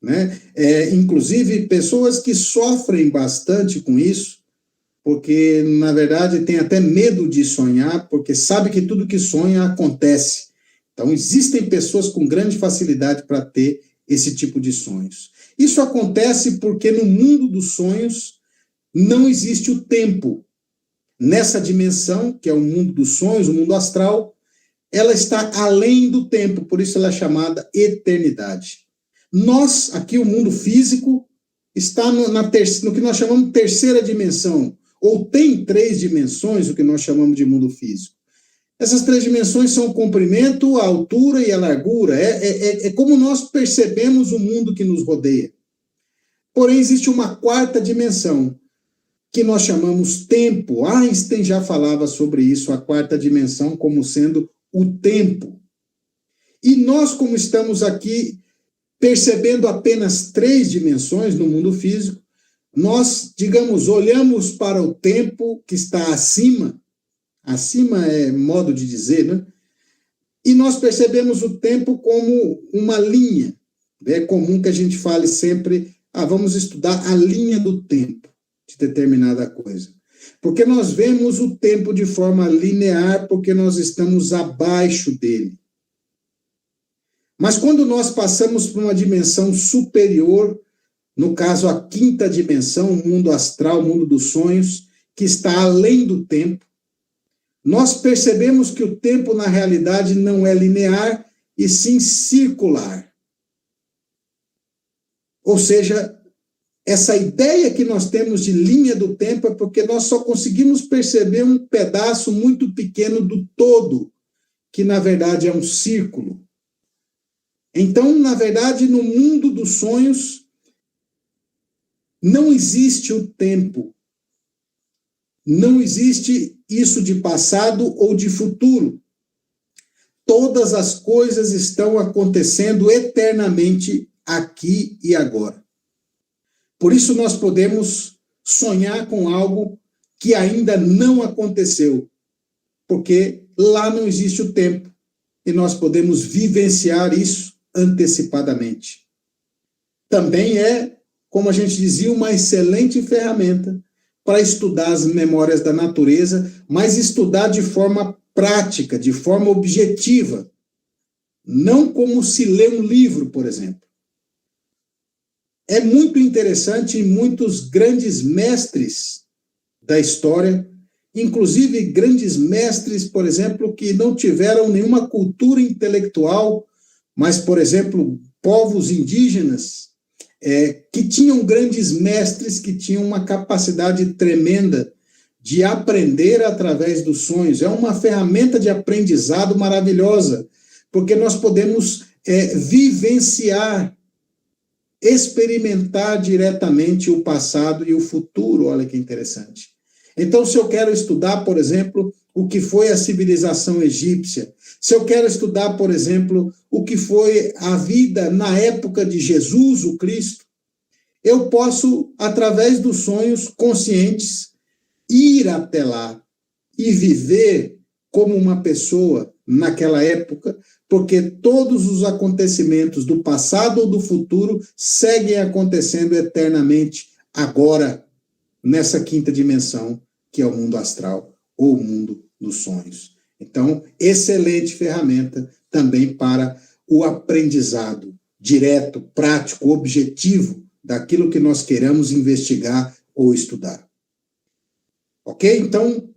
né? Inclusive, pessoas que sofrem bastante com isso, porque, na verdade, tem até medo de sonhar, porque sabe que tudo que sonha acontece. Então, existem pessoas com grande facilidade para ter esse tipo de sonhos. Isso acontece porque no mundo dos sonhos não existe o tempo. Nessa dimensão, que é o mundo dos sonhos, o mundo astral, ela está além do tempo, por isso ela é chamada eternidade. Nós, aqui o mundo físico, está no que nós chamamos de terceira dimensão, ou tem 3 dimensões, o que nós chamamos de mundo físico. Essas 3 dimensões são o comprimento, a altura e a largura. É como nós percebemos o mundo que nos rodeia. Porém, existe uma 4ª dimensão, que nós chamamos tempo. Einstein já falava sobre isso, a 4ª dimensão como sendo o tempo. E nós, como estamos aqui percebendo apenas 3 dimensões no mundo físico, nós, digamos, olhamos para o tempo que está acima é modo de dizer, né? E nós percebemos o tempo como uma linha. É comum que a gente fale sempre, vamos estudar a linha do tempo de determinada coisa. Porque nós vemos o tempo de forma linear, porque nós estamos abaixo dele. Mas quando nós passamos para uma dimensão superior, no caso a 5ª dimensão, o mundo astral, o mundo dos sonhos, que está além do tempo, nós percebemos que o tempo, na realidade, não é linear, e sim circular. Ou seja, essa ideia que nós temos de linha do tempo é porque nós só conseguimos perceber um pedaço muito pequeno do todo, que, na verdade, é um círculo. Então, na verdade, no mundo dos sonhos, não existe o tempo. Não existe isso de passado ou de futuro. Todas as coisas estão acontecendo eternamente aqui e agora. Por isso nós podemos sonhar com algo que ainda não aconteceu, porque lá não existe o tempo e nós podemos vivenciar isso antecipadamente. Também é, como a gente dizia, uma excelente ferramenta para estudar as memórias da natureza, mas estudar de forma prática, de forma objetiva, não como se lê um livro, por exemplo. É muito interessante, muitos grandes mestres da história, inclusive grandes mestres, por exemplo, que não tiveram nenhuma cultura intelectual, mas, por exemplo, povos indígenas, que tinham grandes mestres, que tinham uma capacidade tremenda de aprender através dos sonhos. É uma ferramenta de aprendizado maravilhosa, porque nós podemos vivenciar, experimentar diretamente o passado e o futuro. Olha que interessante. Então, se eu quero estudar, por exemplo, o que foi a civilização egípcia, se eu quero estudar, por exemplo, o que foi a vida na época de Jesus, o Cristo, eu posso, através dos sonhos conscientes, ir até lá e viver como uma pessoa naquela época, porque todos os acontecimentos do passado ou do futuro seguem acontecendo eternamente agora, nessa 5ª dimensão, que é o mundo astral ou o mundo dos sonhos. Então, excelente ferramenta também para o aprendizado direto, prático, objetivo daquilo que nós queremos investigar ou estudar. Ok? Então,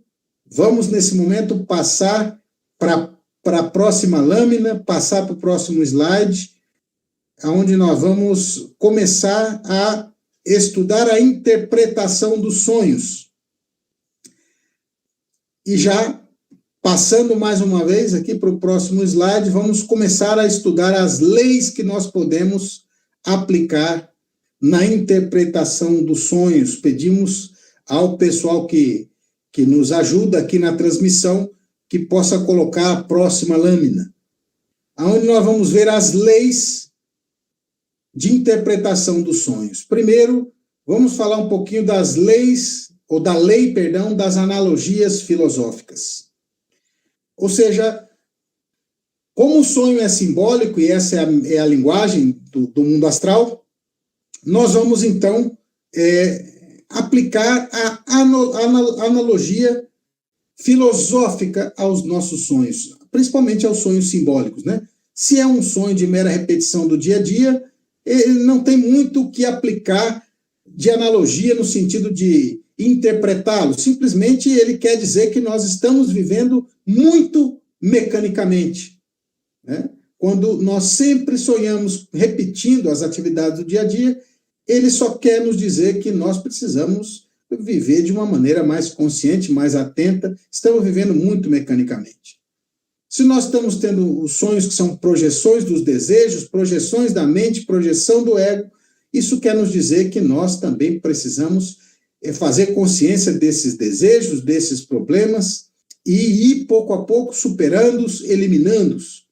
vamos nesse momento passar para a próxima lâmina, passar para o próximo slide, onde nós vamos começar a estudar a interpretação dos sonhos. E já passando mais uma vez aqui para o próximo slide, vamos começar a estudar as leis que nós podemos aplicar na interpretação dos sonhos. Pedimos ao pessoal que nos ajuda aqui na transmissão que possa colocar a próxima lâmina, onde nós vamos ver as leis de interpretação dos sonhos. Primeiro, vamos falar um pouquinho das leis, ou da lei, perdão, das analogias filosóficas. Ou seja, como o sonho é simbólico, e essa é a linguagem do mundo astral, nós vamos, então, aplicar a analogia filosófica aos nossos sonhos. principalmente aos sonhos simbólicos, né? Se é um sonho de mera repetição do dia a dia, ele não tem muito o que aplicar de analogia no sentido de interpretá-lo. Simplesmente ele quer dizer que nós estamos vivendo muito mecanicamente, né? Quando nós sempre sonhamos repetindo as atividades do dia a dia, ele só quer nos dizer que nós precisamos viver de uma maneira mais consciente, mais atenta. Estamos vivendo muito mecanicamente. Se nós estamos tendo os sonhos que são projeções dos desejos, projeções da mente, projeção do ego, isso quer nos dizer que nós também precisamos fazer consciência desses desejos, desses problemas e ir pouco a pouco superando-os, eliminando-os.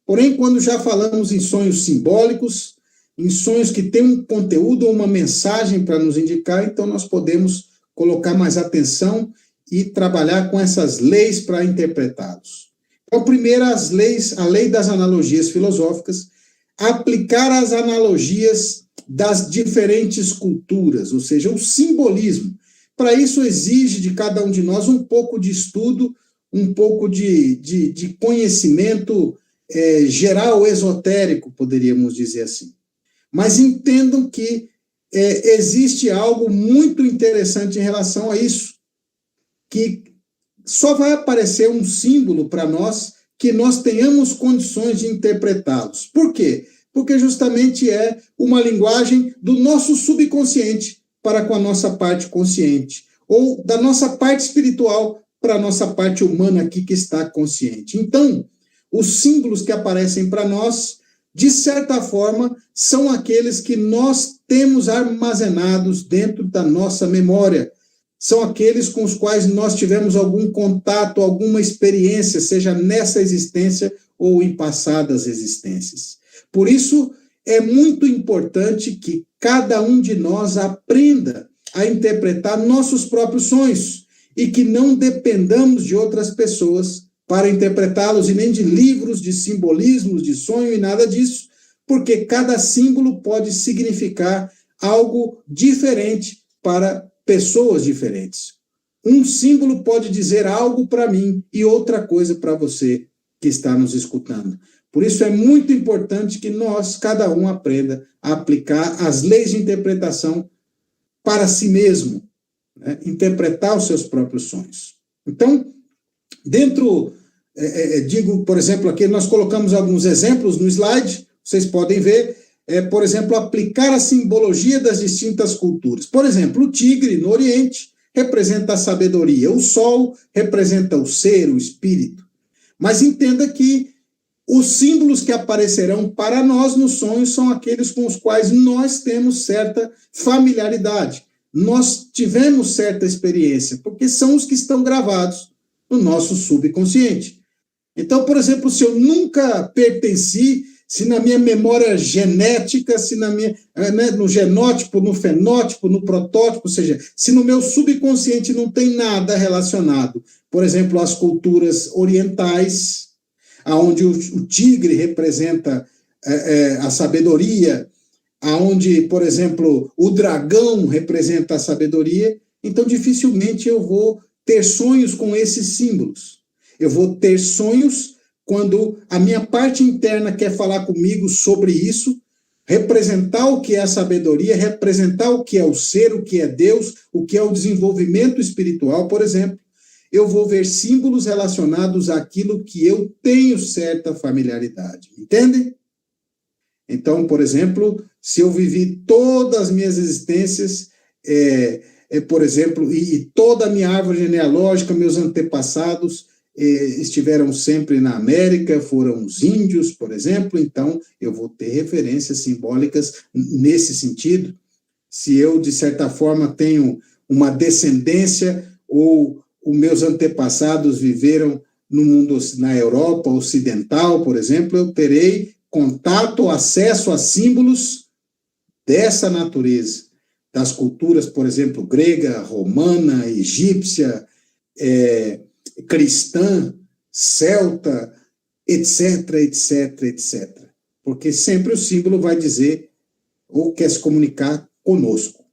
Porém, quando já falamos em sonhos simbólicos, em sonhos que têm um conteúdo ou uma mensagem para nos indicar, então nós podemos colocar mais atenção e trabalhar com essas leis para interpretá-los. Então, primeiro, a lei das analogias filosóficas, aplicar as analogias das diferentes culturas, ou seja, o simbolismo. Para isso, exige de cada um de nós um pouco de estudo, um pouco de conhecimento geral, esotérico, poderíamos dizer assim. Mas entendam que existe algo muito interessante em relação a isso, que só vai aparecer um símbolo para nós que nós tenhamos condições de interpretá-los. Por quê? Porque justamente é uma linguagem do nosso subconsciente para com a nossa parte consciente, ou da nossa parte espiritual para a nossa parte humana aqui que está consciente. Então, os símbolos que aparecem para nós, de certa forma, são aqueles que nós temos armazenados dentro da nossa memória. São aqueles com os quais nós tivemos algum contato, alguma experiência, seja nessa existência ou em passadas existências. Por isso, é muito importante que cada um de nós aprenda a interpretar nossos próprios sonhos e que não dependamos de outras pessoas para interpretá-los e nem de livros, de simbolismos, de sonho e nada disso, porque cada símbolo pode significar algo diferente para pessoas diferentes. Um símbolo pode dizer algo para mim e outra coisa para você que está nos escutando. Por isso é muito importante que nós, cada um, aprenda a aplicar as leis de interpretação para si mesmo, né? Interpretar os seus próprios sonhos. Então, dentro, digo, por exemplo, aqui nós colocamos alguns exemplos no slide, vocês podem ver, por exemplo, aplicar a simbologia das distintas culturas. Por exemplo, o tigre no Oriente representa a sabedoria, o sol representa o ser, o espírito. Mas entenda que os símbolos que aparecerão para nós nos sonhos são aqueles com os quais nós temos certa familiaridade, nós tivemos certa experiência, porque são os que estão gravados no nosso subconsciente. Então, por exemplo, se eu nunca pertenci, se na minha memória genética, se na minha, no genótipo, no fenótipo, no protótipo, ou seja, se no meu subconsciente não tem nada relacionado, por exemplo, às culturas orientais, onde o tigre representa a sabedoria, onde, por exemplo, o dragão representa a sabedoria, então dificilmente eu vou ter sonhos com esses símbolos. Eu vou ter sonhos quando a minha parte interna quer falar comigo sobre isso, representar o que é a sabedoria, representar o que é o ser, o que é Deus, o que é o desenvolvimento espiritual, por exemplo. Eu vou ver símbolos relacionados àquilo que eu tenho certa familiaridade. Entendem? Então, por exemplo, se eu vivi todas as minhas existências, por exemplo, e toda a minha árvore genealógica, meus antepassados estiveram sempre na América, foram os índios, por exemplo, então eu vou ter referências simbólicas nesse sentido. Se eu, de certa forma, tenho uma descendência ou os meus antepassados viveram no mundo, na Europa ocidental, por exemplo, eu terei contato, acesso a símbolos dessa natureza, das culturas, por exemplo, grega, romana, egípcia, cristã, celta, etc, etc, etc. Porque sempre o símbolo vai dizer ou quer se comunicar conosco,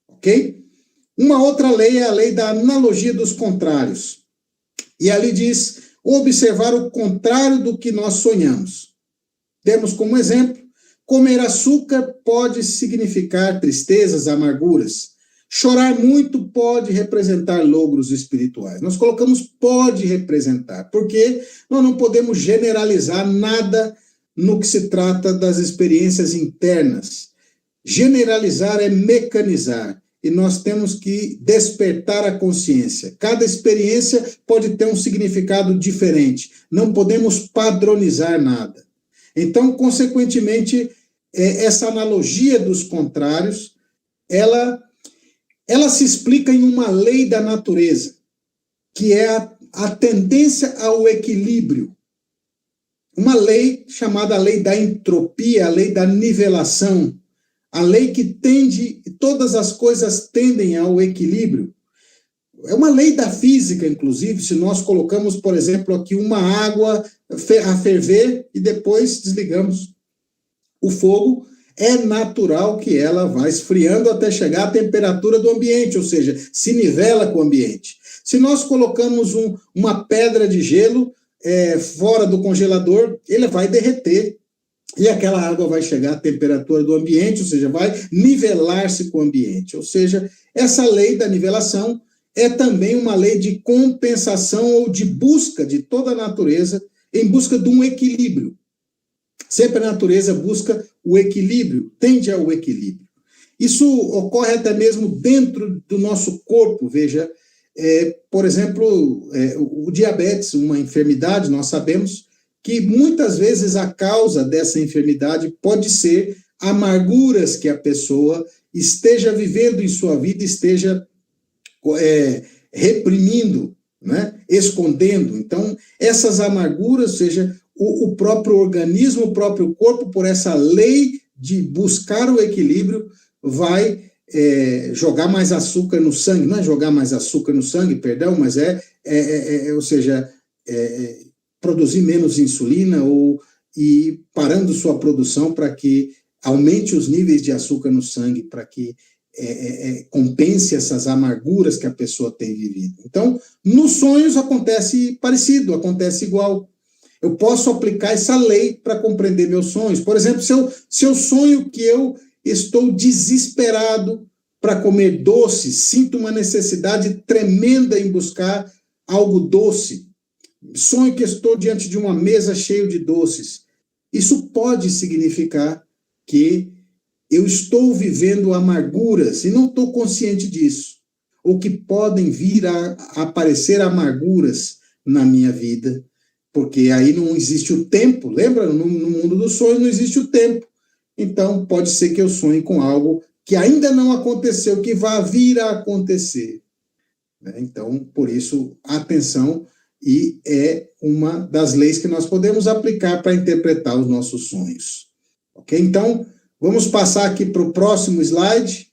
ok? Uma outra lei é a lei da analogia dos contrários. E ali diz, observar o contrário do que nós sonhamos. Temos como exemplo, comer açúcar pode significar tristezas, amarguras. Chorar muito pode representar logros espirituais. Nós colocamos pode representar, porque nós não podemos generalizar nada no que se trata das experiências internas. Generalizar é mecanizar, e nós temos que despertar a consciência. Cada experiência pode ter um significado diferente. Não podemos padronizar nada. Então, consequentemente, essa analogia dos contrários, ela se explica em uma lei da natureza, que é a tendência ao equilíbrio. Uma lei chamada lei da entropia, a lei da nivelação, a lei que todas as coisas tendem ao equilíbrio. É uma lei da física, inclusive, se nós colocamos, por exemplo, aqui uma água a ferver e depois desligamos o fogo, é natural que ela vá esfriando até chegar à temperatura do ambiente, ou seja, se nivela com o ambiente. Se nós colocamos uma pedra de gelo fora do congelador, ele vai derreter e aquela água vai chegar à temperatura do ambiente, ou seja, vai nivelar-se com o ambiente. Ou seja, essa lei da nivelação é também uma lei de compensação ou de busca de toda a natureza em busca de um equilíbrio. Sempre a natureza busca o equilíbrio, tende ao equilíbrio. Isso ocorre até mesmo dentro do nosso corpo, veja, por exemplo, o diabetes, uma enfermidade, nós sabemos que muitas vezes a causa dessa enfermidade pode ser amarguras que a pessoa esteja vivendo em sua vida, esteja reprimindo, né, escondendo. Então, essas amarguras, ou seja, o próprio organismo, o próprio corpo, por essa lei de buscar o equilíbrio, vai jogar mais açúcar no sangue. Não é jogar mais açúcar no sangue, perdão, mas ou seja, produzir menos insulina e parando sua produção para que aumente os níveis de açúcar no sangue, para que compense essas amarguras que a pessoa tem vivido. Então, nos sonhos acontece parecido, acontece igual. Eu posso aplicar essa lei para compreender meus sonhos. Por exemplo, se eu sonho que eu estou desesperado para comer doce, sinto uma necessidade tremenda em buscar algo doce, sonho que estou diante de uma mesa cheia de doces, isso pode significar que eu estou vivendo amarguras e não estou consciente disso, ou que podem vir a aparecer amarguras na minha vida, porque aí não existe o tempo, lembra? No mundo dos sonhos não existe o tempo. Então, pode ser que eu sonhe com algo que ainda não aconteceu, que vai vir a acontecer. Então, por isso, atenção, e é uma das leis que nós podemos aplicar para interpretar os nossos sonhos. Ok? Então, vamos passar aqui para o próximo slide,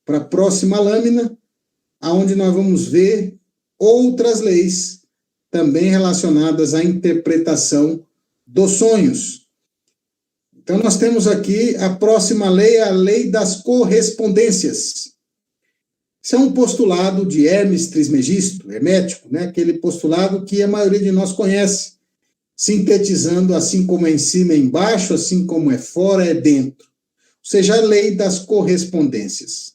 para a próxima lâmina, onde nós vamos ver outras leis também relacionadas à interpretação dos sonhos. Então, nós temos aqui a próxima lei, a lei das correspondências. Isso é um postulado de Hermes Trismegisto, hermético, né? Aquele postulado que a maioria de nós conhece, sintetizando assim como é em cima é embaixo, assim como é fora é dentro. Ou seja, a lei das correspondências.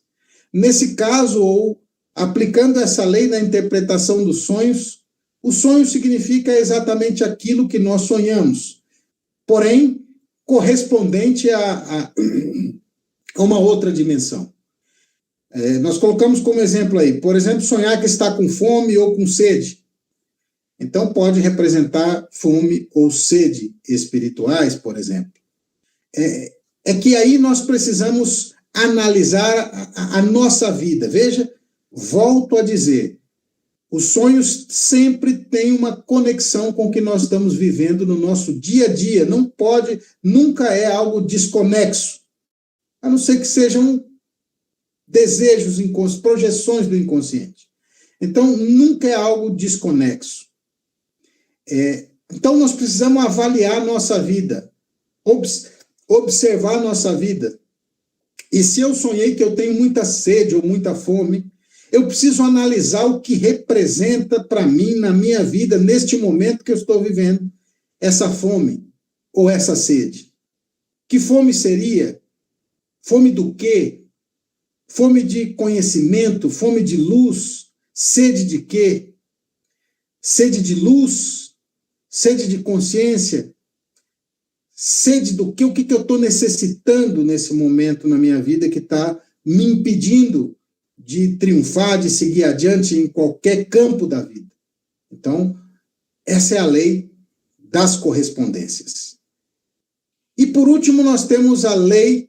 Nesse caso, ou aplicando essa lei na interpretação dos sonhos, o sonho significa exatamente aquilo que nós sonhamos, porém, correspondente a uma outra dimensão. Nós colocamos como exemplo aí, por exemplo, sonhar que está com fome ou com sede. Então, pode representar fome ou sede espirituais, por exemplo. É que aí nós precisamos analisar a nossa vida. Veja, volto a dizer, os sonhos sempre têm uma conexão com o que nós estamos vivendo no nosso dia a dia. Não pode, nunca é algo desconexo, a não ser que sejam desejos, projeções do inconsciente. Então, nunca é algo desconexo. Então, nós precisamos avaliar a nossa vida, observar a nossa vida. E se eu sonhei que eu tenho muita sede ou muita fome, Eu preciso analisar o que representa para mim, na minha vida, neste momento que eu estou vivendo, essa fome ou essa sede. Que fome seria? Fome do quê? Fome de conhecimento, fome de luz, sede de quê? Sede de luz, sede de consciência, sede do quê? O que eu estou necessitando nesse momento na minha vida que está me impedindo de triunfar, de seguir adiante em qualquer campo da vida. Então, essa é a lei das correspondências. E por último, nós temos a lei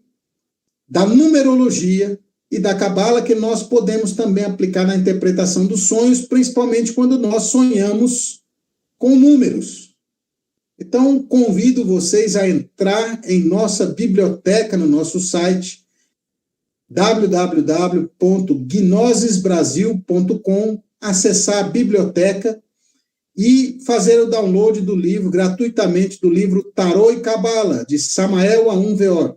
da numerologia e da cabala, que nós podemos também aplicar na interpretação dos sonhos, principalmente quando nós sonhamos com números. Então, convido vocês a entrar em nossa biblioteca, no nosso site, www.gnosisbrasil.com, acessar a biblioteca e fazer o download do livro, gratuitamente, do livro Tarô e Cabala, de Samael Aun Weor.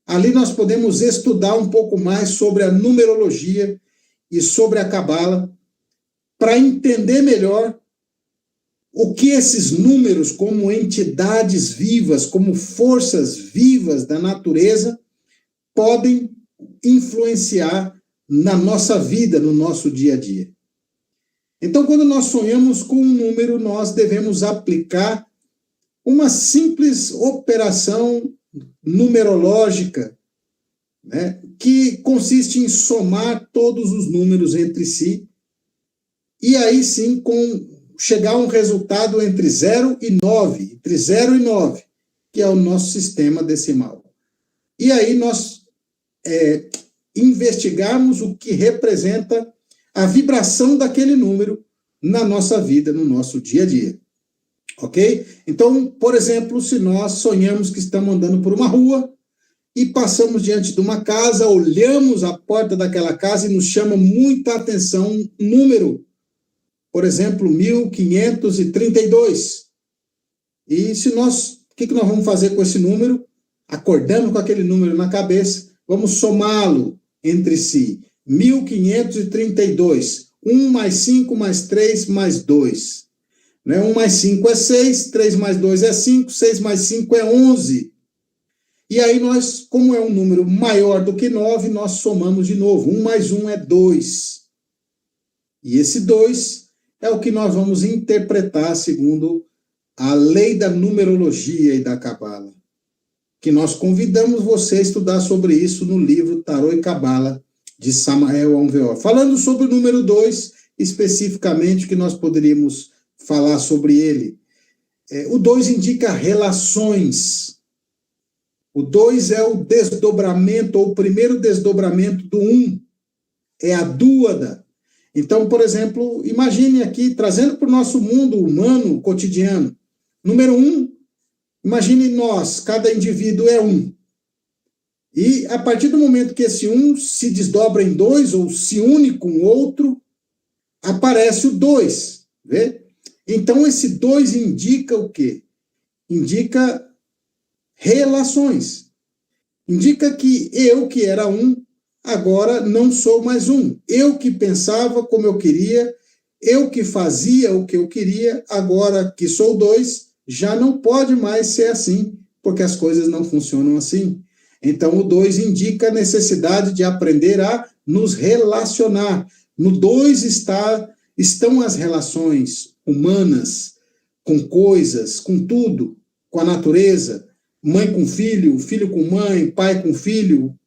Ali nós podemos estudar um pouco mais sobre a numerologia e sobre a cabala, para entender melhor o que esses números, como entidades vivas, como forças vivas da natureza, podem influenciar na nossa vida, no nosso dia a dia. Então, quando nós sonhamos com um número, nós devemos aplicar uma simples operação numerológica, né, que consiste em somar todos os números entre si, e aí sim chegar a um resultado entre 0 e 9, entre 0 e 9, que é o nosso sistema decimal. E aí nós investigarmos o que representa a vibração daquele número na nossa vida, no nosso dia a dia. Ok? Então, por exemplo, se nós sonhamos que estamos andando por uma rua e passamos diante de uma casa, olhamos a porta daquela casa e nos chama muita atenção um número, por exemplo, 1532. E o que nós vamos fazer com esse número? Acordamos com aquele número na cabeça, vamos somá-lo entre si. 1532, 1 mais 5 mais 3 mais 2. 1 mais 5 é 6, 3 mais 2 é 5, 6 mais 5 é 11. E aí nós, como é um número maior do que 9, nós somamos de novo. 1 mais 1 é 2. E esse 2 é o que nós vamos interpretar segundo a lei da numerologia e da cabala, que nós convidamos você a estudar sobre isso no livro Tarô e Cabala, de Samael Aun Weor. Falando sobre o número 2, especificamente, que nós poderíamos falar sobre ele. O 2 indica relações. O 2 é o desdobramento, ou o primeiro desdobramento do 1. É a dúada. Então, por exemplo, imagine aqui, trazendo para o nosso mundo humano cotidiano. Número 1, imagine nós, cada indivíduo é 1. E a partir do momento que esse 1 se desdobra em 2, ou se une com outro, aparece o 2. Vê? Então, esse 2 indica o quê? Indica relações. Indica que eu, que era 1, agora não sou mais 1. Eu que pensava como eu queria, eu que fazia o que eu queria, agora que sou 2, já não pode mais ser assim, porque as coisas não funcionam assim. Então, o 2 indica a necessidade de aprender a nos relacionar. No 2 estão as relações humanas, com coisas, com tudo, com a natureza, mãe com filho, filho com mãe, pai com filho,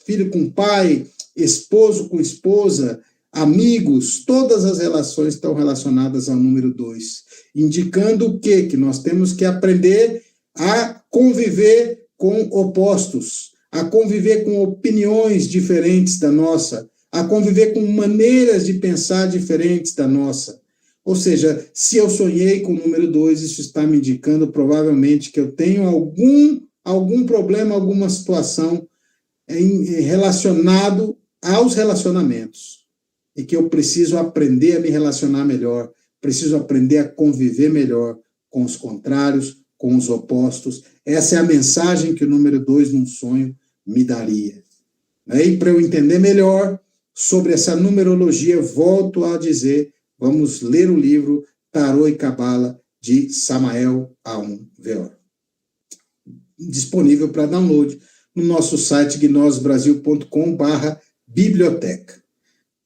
filho com pai, esposo com esposa, amigos, todas as relações estão relacionadas ao número 2, indicando o quê? Que nós temos que aprender a conviver com opostos, a conviver com opiniões diferentes da nossa, a conviver com maneiras de pensar diferentes da nossa. Ou seja, se eu sonhei com o número 2, isso está me indicando provavelmente que eu tenho algum problema, alguma situação relacionado aos relacionamentos. E que eu preciso aprender a me relacionar melhor, preciso aprender a conviver melhor com os contrários, com os opostos. Essa é a mensagem que o número 2 num sonho me daria. E para eu entender melhor, sobre essa numerologia, volto a dizer, vamos ler o livro Tarô e Cabala, de Samael Aun Weor. Disponível para download no nosso site gnosbrasil.com/biblioteca.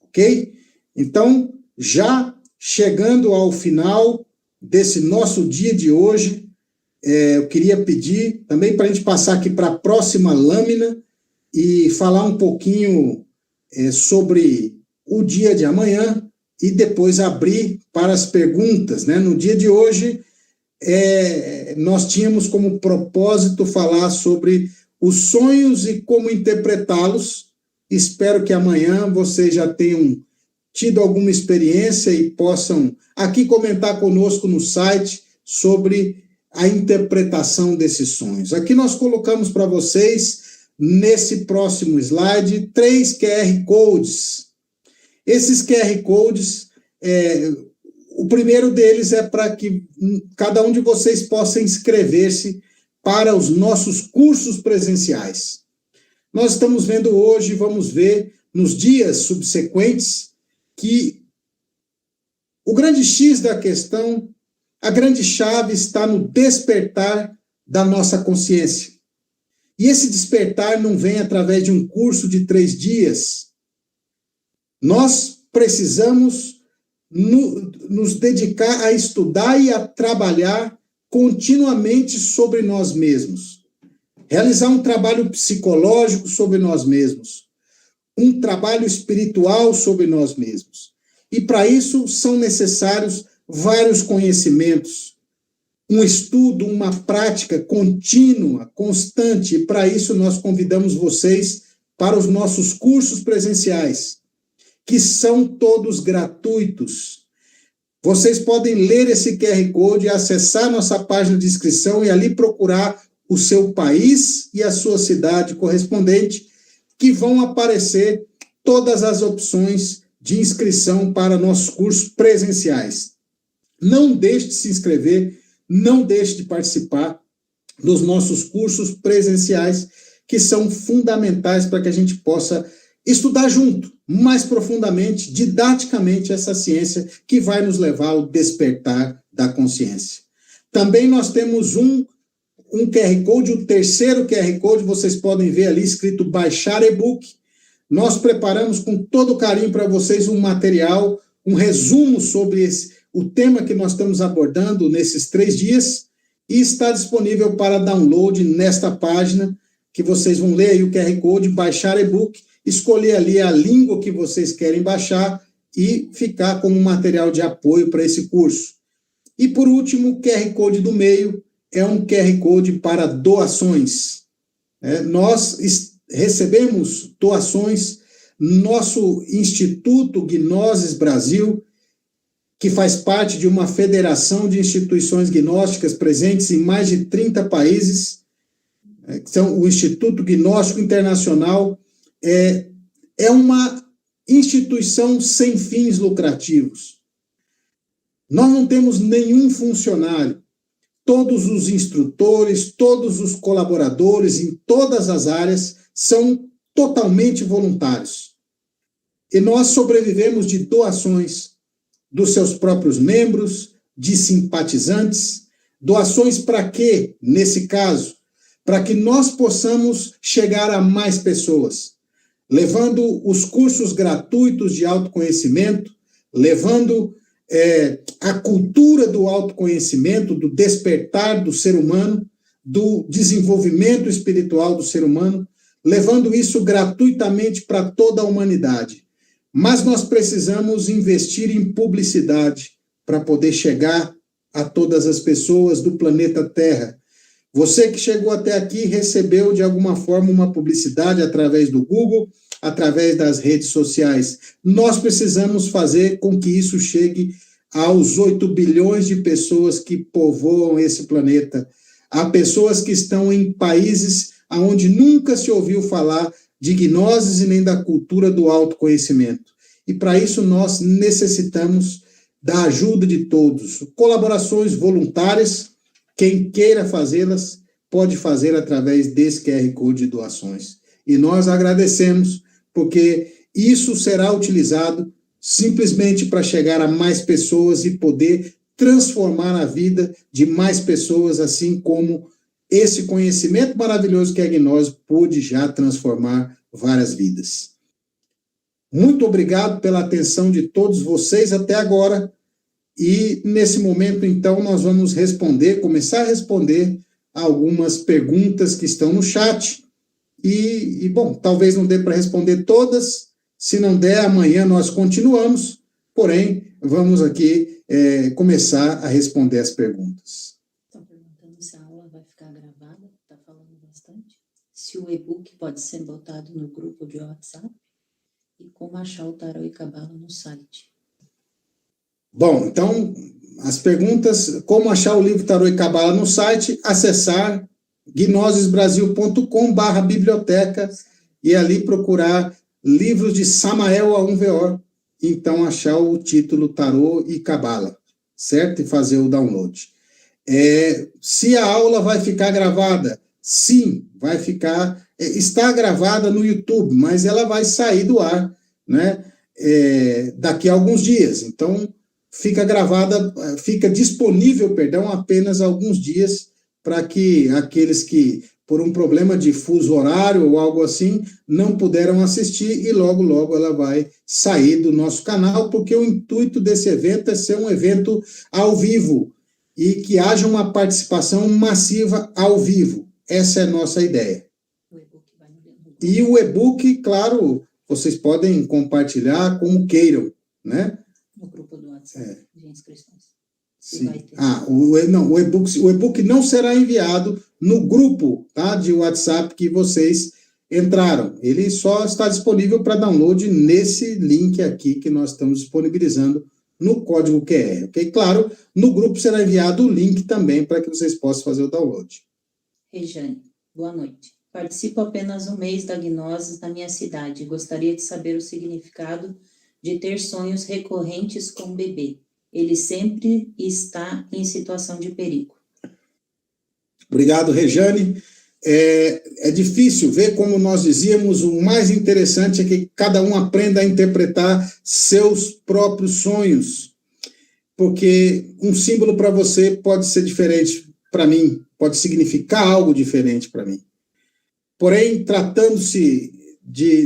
Ok? Então, já chegando ao final desse nosso dia de hoje, eu queria pedir também para a gente passar aqui para a próxima lâmina e falar um pouquinho sobre o dia de amanhã e depois abrir para as perguntas, né? No dia de hoje, nós tínhamos como propósito falar sobre os sonhos e como interpretá-los. Espero que amanhã vocês já tenham tido alguma experiência e possam aqui comentar conosco no site sobre a interpretação desses sonhos. Aqui nós colocamos para vocês, nesse próximo slide, 3 QR Codes. Esses QR Codes, o primeiro deles é para que cada um de vocês possa inscrever-se para os nossos cursos presenciais. Nós estamos vendo hoje, vamos ver nos dias subsequentes, que o grande X da questão, a grande chave está no despertar da nossa consciência. E esse despertar não vem através de um curso de 3 dias. Nós precisamos nos dedicar a estudar e a trabalhar continuamente sobre nós mesmos. Realizar um trabalho psicológico sobre nós mesmos. Um trabalho espiritual sobre nós mesmos. E para isso são necessários vários conhecimentos, um estudo, uma prática contínua, constante, e para isso nós convidamos vocês para os nossos cursos presenciais, que são todos gratuitos. Vocês podem ler esse QR Code, acessar nossa página de inscrição e ali procurar o seu país e a sua cidade correspondente, que vão aparecer todas as opções de inscrição para nossos cursos presenciais. Não deixe de se inscrever, não deixe de participar dos nossos cursos presenciais, que são fundamentais para que a gente possa estudar junto, mais profundamente, didaticamente, essa ciência que vai nos levar ao despertar da consciência. Também nós temos um QR Code, o terceiro QR Code, vocês podem ver ali escrito baixar e-book. Nós preparamos com todo carinho para vocês um material, um resumo sobre o tema que nós estamos abordando nesses 3 dias, e está disponível para download nesta página, que vocês vão ler aí o QR Code, baixar e-book, escolher ali a língua que vocês querem baixar e ficar como um material de apoio para esse curso. E por último, o QR Code do meio é um QR Code para doações. Nós recebemos doações, nosso Instituto Gnosis Brasil, que faz parte de uma federação de instituições gnósticas presentes em mais de 30 países, são o Instituto Gnóstico Internacional, é uma instituição sem fins lucrativos. Nós não temos nenhum funcionário. Todos os instrutores, todos os colaboradores em todas as áreas são totalmente voluntários. E nós sobrevivemos de doações dos seus próprios membros, de simpatizantes. Doações para quê, nesse caso? Para que nós possamos chegar a mais pessoas, levando os cursos gratuitos de autoconhecimento, levando a cultura do autoconhecimento, do despertar do ser humano, do desenvolvimento espiritual do ser humano, levando isso gratuitamente para toda a humanidade. Mas nós precisamos investir em publicidade para poder chegar a todas as pessoas do planeta Terra. Você que chegou até aqui recebeu de alguma forma uma publicidade através do Google, através das redes sociais. Nós precisamos fazer com que isso chegue aos 8 bilhões de pessoas que povoam esse planeta. Há pessoas que estão em países onde nunca se ouviu falar de gnoses e nem da cultura do autoconhecimento. E para isso nós necessitamos da ajuda de todos. Colaborações voluntárias, quem queira fazê-las, pode fazer através desse QR Code de doações. E nós agradecemos, porque isso será utilizado simplesmente para chegar a mais pessoas e poder transformar a vida de mais pessoas, assim como esse conhecimento maravilhoso que é a gnose pôde já transformar várias vidas. Muito obrigado pela atenção de todos vocês até agora. E nesse momento, então, nós vamos começar a responder algumas perguntas que estão no chat. Bom, talvez não dê para responder todas. Se não der, amanhã nós continuamos. Porém, vamos aqui começar a responder as perguntas. Estão perguntando se a aula vai ficar gravada, está falando bastante. Se o e-book pode ser botado no grupo de WhatsApp. E como achar o tarô e cabala no site. Bom, então, as perguntas, como achar o livro Tarô e Cabala no site, acessar gnosesbrasil.com/biblioteca e ali procurar livros de Samael Aun Weor, então achar o título Tarô e Cabala, certo? E fazer o download. Se a aula vai ficar gravada, sim, vai ficar, está gravada no YouTube, mas ela vai sair do ar, né? Daqui a alguns dias, então fica disponível, apenas alguns dias, para que aqueles que, por um problema de fuso horário ou algo assim, não puderam assistir, e logo, logo ela vai sair do nosso canal, porque o intuito desse evento é ser um evento ao vivo, e que haja uma participação massiva ao vivo. Essa é a nossa ideia. E o e-book, claro, vocês podem compartilhar como queiram, né? No grupo do WhatsApp de inscrições. Sim. O e-book não será enviado no grupo, tá, de WhatsApp que vocês entraram. Ele só está disponível para download nesse link aqui que nós estamos disponibilizando no código QR, ok? Claro, no grupo será enviado o link também para que vocês possam fazer o download. Rejane, boa noite. Participo apenas um mês da gnose na minha cidade. Gostaria de saber o significado de ter sonhos recorrentes com o bebê. Ele sempre está em situação de perigo. Obrigado, Rejane. É difícil ver, como nós dizíamos, o mais interessante é que cada um aprenda a interpretar seus próprios sonhos, porque um símbolo para você pode ser diferente para mim, pode significar algo diferente para mim. Porém, tratando-se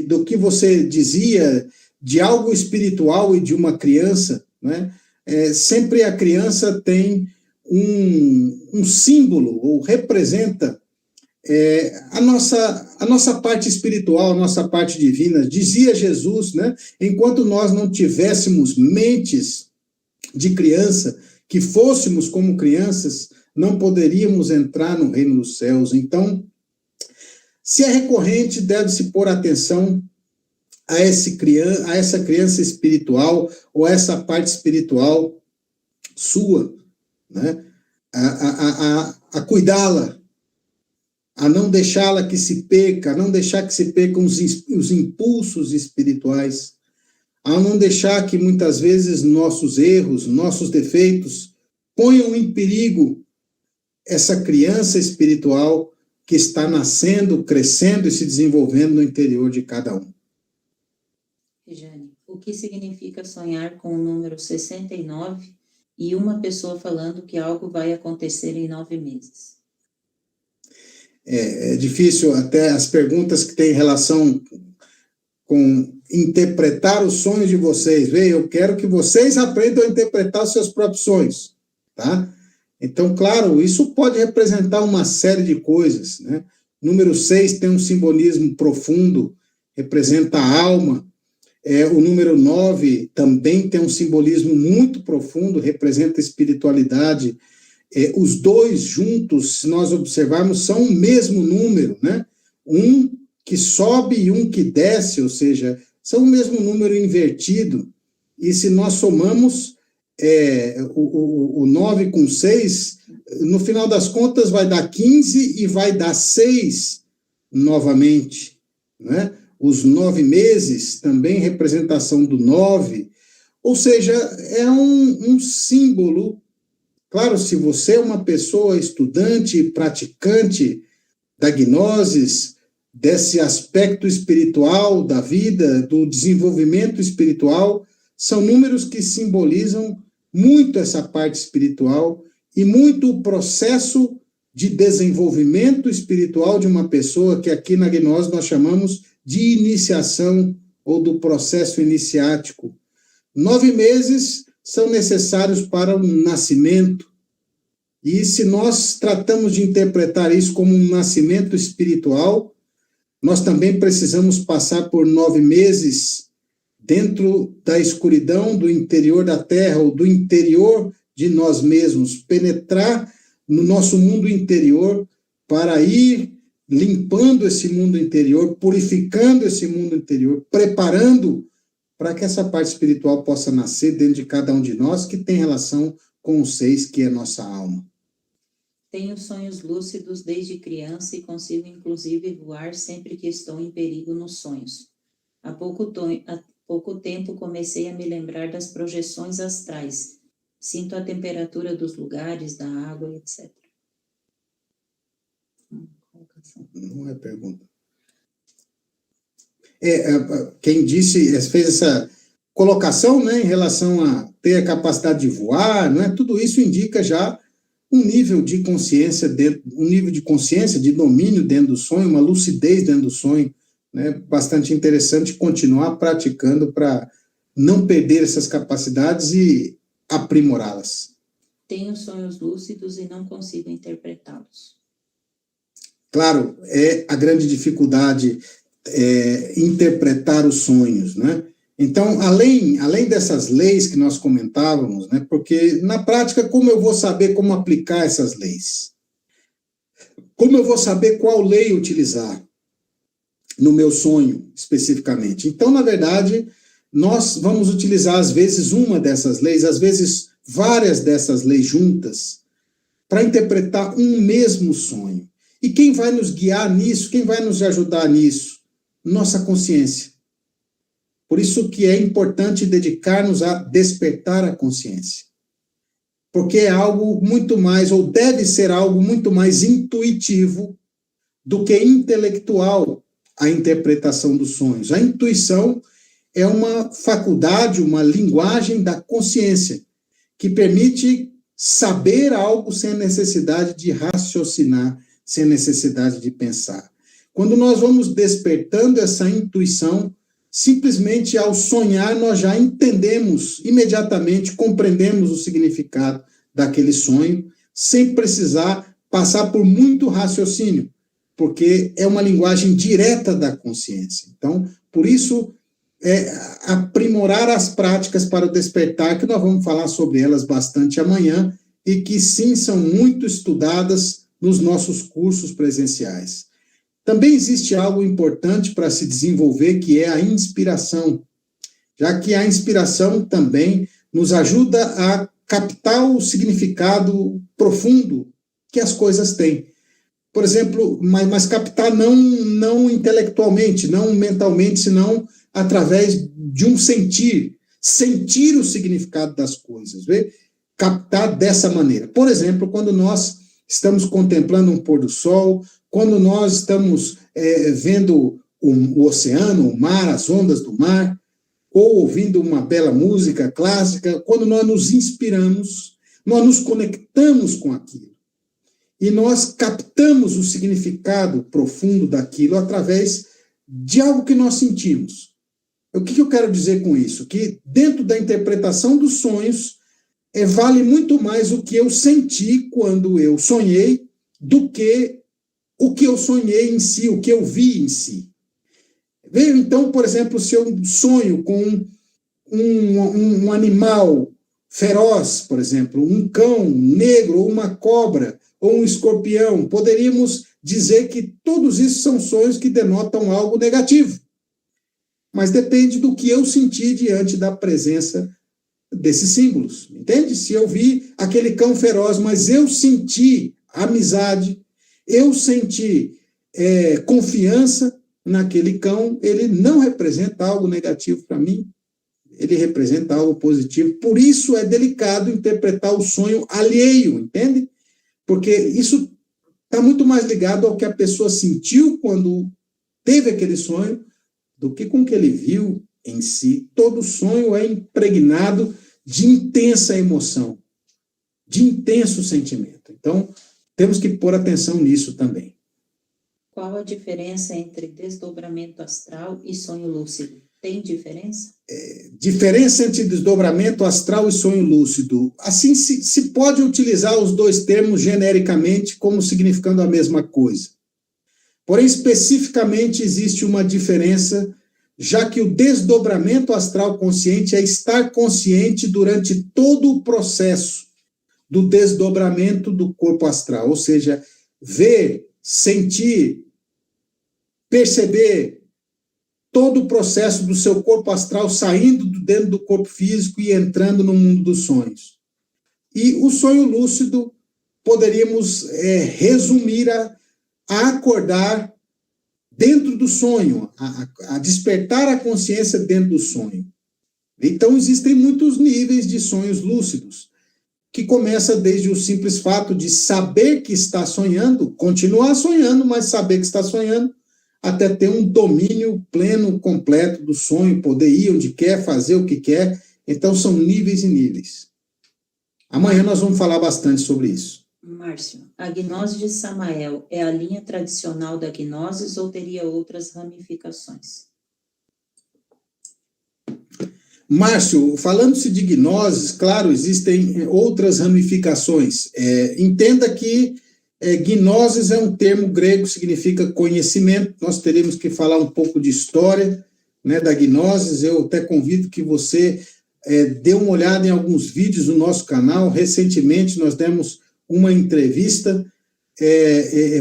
do que você dizia, de algo espiritual e de uma criança, né? Sempre a criança tem um símbolo, ou representa a nossa parte espiritual, a nossa parte divina. Dizia Jesus, né? Enquanto nós não tivéssemos mentes de criança, que fôssemos como crianças, não poderíamos entrar no reino dos céus. Então, se é recorrente, deve-se pôr atenção a essa criança espiritual, ou essa parte espiritual sua, né? A cuidá-la, a não deixá-la que se perca, a não deixar que se percam os impulsos espirituais, a não deixar que muitas vezes nossos erros, nossos defeitos ponham em perigo essa criança espiritual que está nascendo, crescendo e se desenvolvendo no interior de cada um. Rejane, o que significa sonhar com o número 69 e uma pessoa falando que algo vai acontecer em 9 meses? É difícil, até as perguntas que têm relação com interpretar os sonhos de vocês. Eu quero que vocês aprendam a interpretar os seus próprios sonhos, tá? Então, claro, isso pode representar uma série de coisas, né? Número 6 tem um simbolismo profundo, representa a alma. O número 9 também tem um simbolismo muito profundo, representa a espiritualidade. Os dois juntos, se nós observarmos, são o mesmo número, né? Um que sobe e um que desce, ou seja, são o mesmo número invertido. E se nós somamos o 9 com 6, no final das contas vai dar 15 e vai dar 6 novamente, né? Os 9 meses, também representação do 9, ou seja, é um símbolo. Claro, se você é uma pessoa estudante, praticante da gnoses, desse aspecto espiritual da vida, do desenvolvimento espiritual, são números que simbolizam muito essa parte espiritual e muito o processo de desenvolvimento espiritual de uma pessoa, que aqui na gnose nós chamamos de iniciação ou do processo iniciático. 9 meses são necessários para o nascimento, e se nós tratamos de interpretar isso como um nascimento espiritual, nós também precisamos passar por 9 meses dentro da escuridão do interior da Terra, ou do interior de nós mesmos, penetrar no nosso mundo interior para ir limpando esse mundo interior, purificando esse mundo interior, preparando para que essa parte espiritual possa nascer dentro de cada um de nós, que tem relação com os 6, que é nossa alma. Tenho sonhos lúcidos desde criança e consigo inclusive voar sempre que estou em perigo nos sonhos. Há pouco tempo comecei a me lembrar das projeções astrais. Sinto a temperatura dos lugares, da água, etc. Não é pergunta. Quem fez essa colocação, né, em relação a ter a capacidade de voar, né, tudo isso indica já um nível de consciência, de domínio dentro do sonho, uma lucidez dentro do sonho, né, bastante interessante continuar praticando para não perder essas capacidades e aprimorá-las. Tenho sonhos lúcidos e não consigo interpretá-los. Claro, é a grande dificuldade interpretar os sonhos, né? Então, além dessas leis que nós comentávamos, né, porque na prática, como eu vou saber como aplicar essas leis? Como eu vou saber qual lei utilizar no meu sonho, especificamente? Então, na verdade, nós vamos utilizar, às vezes, uma dessas leis, às vezes, várias dessas leis juntas, para interpretar um mesmo sonho. E quem vai nos guiar nisso, quem vai nos ajudar nisso? Nossa consciência. Por isso que é importante dedicar-nos a despertar a consciência. Porque é algo muito mais, ou deve ser algo muito mais intuitivo do que intelectual, a interpretação dos sonhos. A intuição é uma faculdade, uma linguagem da consciência, que permite saber algo sem a necessidade de raciocinar, sem a necessidade de pensar. Quando nós vamos despertando essa intuição, simplesmente ao sonhar nós já entendemos imediatamente, compreendemos o significado daquele sonho, sem precisar passar por muito raciocínio, porque é uma linguagem direta da consciência. Então, por isso, aprimorar as práticas para o despertar, que nós vamos falar sobre elas bastante amanhã, e que sim, são muito estudadas nos nossos cursos presenciais. Também existe algo importante para se desenvolver, que é a inspiração, já que a inspiração também nos ajuda a captar o significado profundo que as coisas têm. Por exemplo, mas captar não intelectualmente, não mentalmente, senão através de um sentir o significado das coisas, vê? Captar dessa maneira. Por exemplo, quando nós estamos contemplando um pôr do sol, quando nós estamos vendo o oceano, o mar, as ondas do mar, ou ouvindo uma bela música clássica, quando nós nos inspiramos, nós nos conectamos com aquilo. E nós captamos o significado profundo daquilo através de algo que nós sentimos. O que eu quero dizer com isso? Que dentro da interpretação dos sonhos, vale muito mais o que eu senti quando eu sonhei do que o que eu sonhei em si, o que eu vi em si. Veio, então, por exemplo, se eu sonho com um animal feroz, por exemplo, um cão negro, ou uma cobra, ou um escorpião, poderíamos dizer que todos isso são sonhos que denotam algo negativo. Mas depende do que eu senti diante da presença desses símbolos, entende? Se eu vi aquele cão feroz, mas eu senti amizade, eu senti confiança naquele cão, ele não representa algo negativo para mim, ele representa algo positivo. Por isso é delicado interpretar o sonho alheio, entende? Porque isso está muito mais ligado ao que a pessoa sentiu quando teve aquele sonho do que com o que ele viu em si. Todo sonho é impregnado de intensa emoção, de intenso sentimento. Então, temos que pôr atenção nisso também. Qual a diferença entre desdobramento astral e sonho lúcido? Tem diferença? Diferença entre desdobramento astral e sonho lúcido. Assim, se pode utilizar os dois termos genericamente como significando a mesma coisa. Porém, especificamente, existe uma diferença, já que o desdobramento astral consciente é estar consciente durante todo o processo do desdobramento do corpo astral, ou seja, ver, sentir, perceber todo o processo do seu corpo astral saindo dentro do corpo físico e entrando no mundo dos sonhos. E o sonho lúcido poderíamos resumir a acordar dentro do sonho, a despertar a consciência dentro do sonho. Então, existem muitos níveis de sonhos lúcidos, que começa desde o simples fato de saber que está sonhando, continuar sonhando, mas saber que está sonhando, até ter um domínio pleno, completo do sonho, poder ir onde quer, fazer o que quer. Então, são níveis e níveis. Amanhã nós vamos falar bastante sobre isso. Márcio, a gnose de Samael é a linha tradicional da gnose ou teria outras ramificações? Márcio, falando-se de gnoses, claro, existem outras ramificações. Entenda que gnoses é um termo grego, significa conhecimento. Nós teremos que falar um pouco de história, né, da gnoses. Eu até convido que você dê uma olhada em alguns vídeos do nosso canal. Recentemente nós demos uma entrevista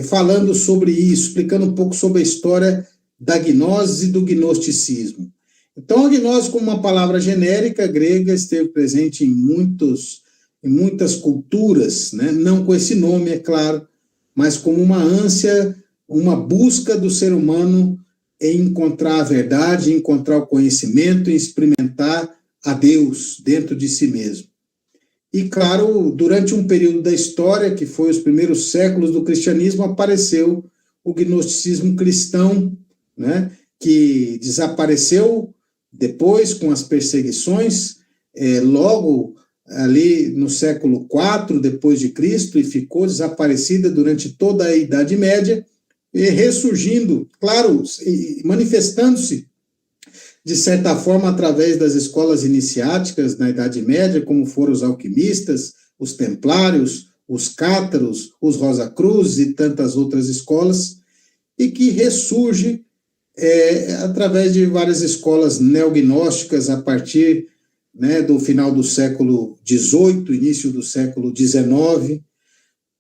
falando sobre isso, explicando um pouco sobre a história da gnose e do gnosticismo. Então, a gnose, como uma palavra genérica grega, esteve presente em muitas culturas, né? Não com esse nome, é claro, mas como uma ânsia, uma busca do ser humano em encontrar a verdade, em encontrar o conhecimento, em experimentar a Deus dentro de si mesmo. E, claro, durante um período da história, que foi os primeiros séculos do cristianismo, apareceu o gnosticismo cristão, né? Que desapareceu depois com as perseguições, logo ali no século IV depois de Cristo, e ficou desaparecida durante toda a Idade Média, e ressurgindo, claro, manifestando-se de certa forma através das escolas iniciáticas na Idade Média, como foram os alquimistas, os templários, os cátaros, os Rosacruzes e tantas outras escolas, e que ressurge através de várias escolas neognósticas a partir, né, do final do século XVIII, início do século XIX.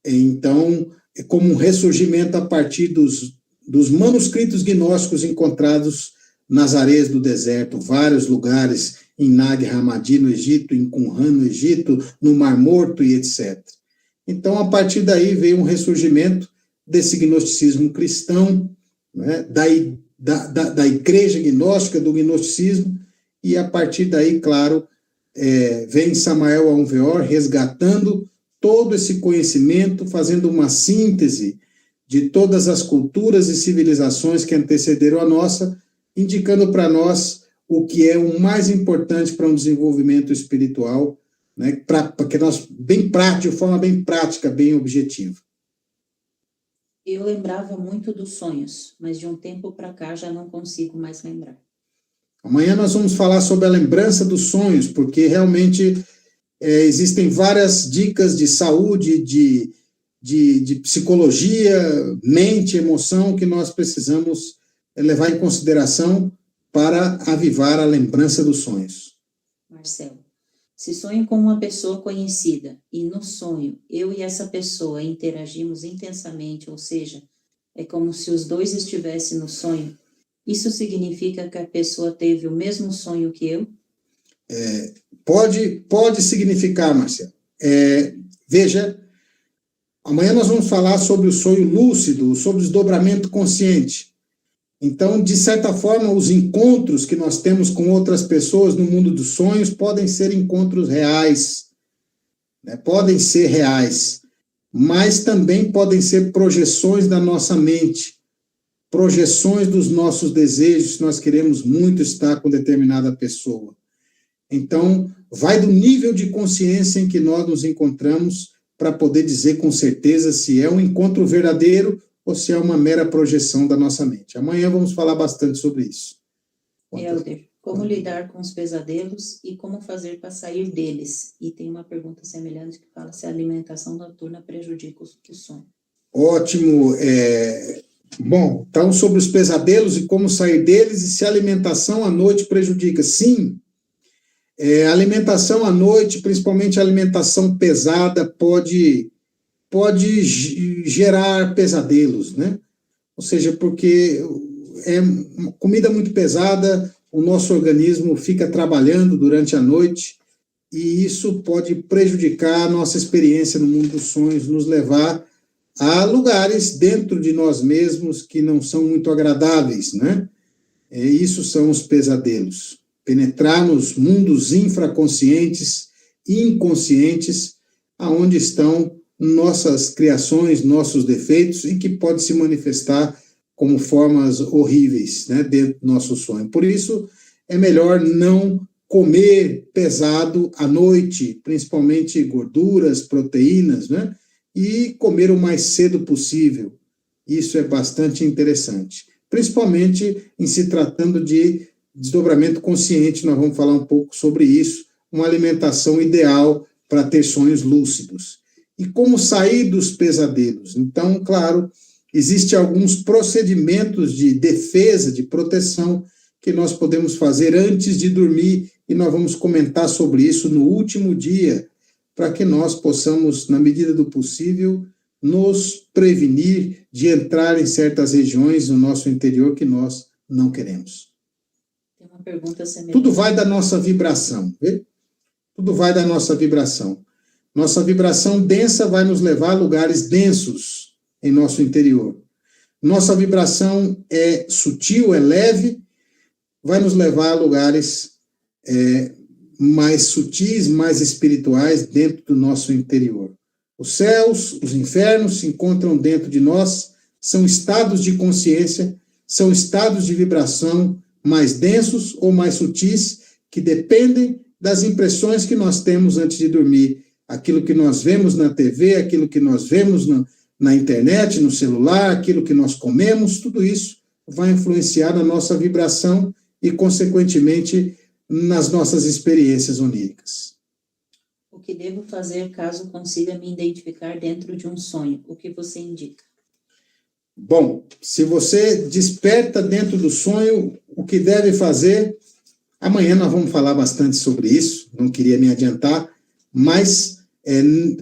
Então, é como um ressurgimento a partir dos manuscritos gnósticos encontrados nas areias do deserto, vários lugares, em Nag Hammadi, no Egito, em Qumran, no Egito, no Mar Morto e etc. Então, a partir daí veio um ressurgimento desse gnosticismo cristão, né, da igreja gnóstica, do gnosticismo, e a partir daí, claro, vem Samael Aun Weor resgatando todo esse conhecimento, fazendo uma síntese de todas as culturas e civilizações que antecederam a nossa, indicando para nós o que é o mais importante para um desenvolvimento espiritual, né, para que nós, de forma bem prática, bem objetiva. Eu lembrava muito dos sonhos, mas de um tempo para cá já não consigo mais lembrar. Amanhã nós vamos falar sobre a lembrança dos sonhos, porque realmente existem várias dicas de saúde, de psicologia, mente, emoção, que nós precisamos levar em consideração para avivar a lembrança dos sonhos. Marcelo, se sonho com uma pessoa conhecida e no sonho eu e essa pessoa interagimos intensamente, ou seja, é como se os dois estivessem no sonho, isso significa que a pessoa teve o mesmo sonho que eu? Pode significar, Marcelo. Veja, amanhã nós vamos falar sobre o sonho lúcido, sobre o desdobramento consciente. Então, de certa forma, os encontros que nós temos com outras pessoas no mundo dos sonhos podem ser encontros reais, né? Podem ser reais, mas também podem ser projeções da nossa mente, projeções dos nossos desejos, se nós queremos muito estar com determinada pessoa. Então, vai do nível de consciência em que nós nos encontramos para poder dizer com certeza se é um encontro verdadeiro ou se é uma mera projeção da nossa mente. Amanhã vamos falar bastante sobre isso. Helder, como lidar com os pesadelos e como fazer para sair deles? E tem uma pergunta semelhante que fala se a alimentação noturna prejudica o sono. Ótimo. Bom, então, sobre os pesadelos e como sair deles, e se a alimentação à noite prejudica. Sim, a alimentação à noite, principalmente a alimentação pesada, pode gerar pesadelos, né? Ou seja, porque é uma comida muito pesada, o nosso organismo fica trabalhando durante a noite, e isso pode prejudicar a nossa experiência no mundo dos sonhos, nos levar a lugares dentro de nós mesmos que não são muito agradáveis, né? Isso são os pesadelos. Penetrar nos mundos infraconscientes, inconscientes, aonde estão nossas criações, nossos defeitos, e que pode se manifestar como formas horríveis, né, dentro do nosso sonho. Por isso, é melhor não comer pesado à noite, principalmente gorduras, proteínas, né? E comer o mais cedo possível. Isso é bastante interessante. Principalmente em se tratando de desdobramento consciente, nós vamos falar um pouco sobre isso, uma alimentação ideal para ter sonhos lúcidos. E como sair dos pesadelos? Então, claro, existem alguns procedimentos de defesa, de proteção, que nós podemos fazer antes de dormir, e nós vamos comentar sobre isso no último dia, para que nós possamos, na medida do possível, nos prevenir de entrar em certas regiões do nosso interior que nós não queremos. Tem uma pergunta semelhante. Tudo vai da nossa vibração, vê? Tudo vai da nossa vibração. Nossa vibração densa vai nos levar a lugares densos em nosso interior. Nossa vibração é sutil, é leve, vai nos levar a lugares mais sutis, mais espirituais dentro do nosso interior. Os céus, os infernos se encontram dentro de nós, são estados de consciência, são estados de vibração mais densos ou mais sutis, que dependem das impressões que nós temos antes de dormir. Aquilo que nós vemos na TV, aquilo que nós vemos na internet, no celular, aquilo que nós comemos, tudo isso vai influenciar na nossa vibração e, consequentemente, nas nossas experiências oníricas. O que devo fazer caso consiga me identificar dentro de um sonho? O que você indica? Bom, se você desperta dentro do sonho, o que deve fazer? Amanhã nós vamos falar bastante sobre isso, não queria me adiantar, mas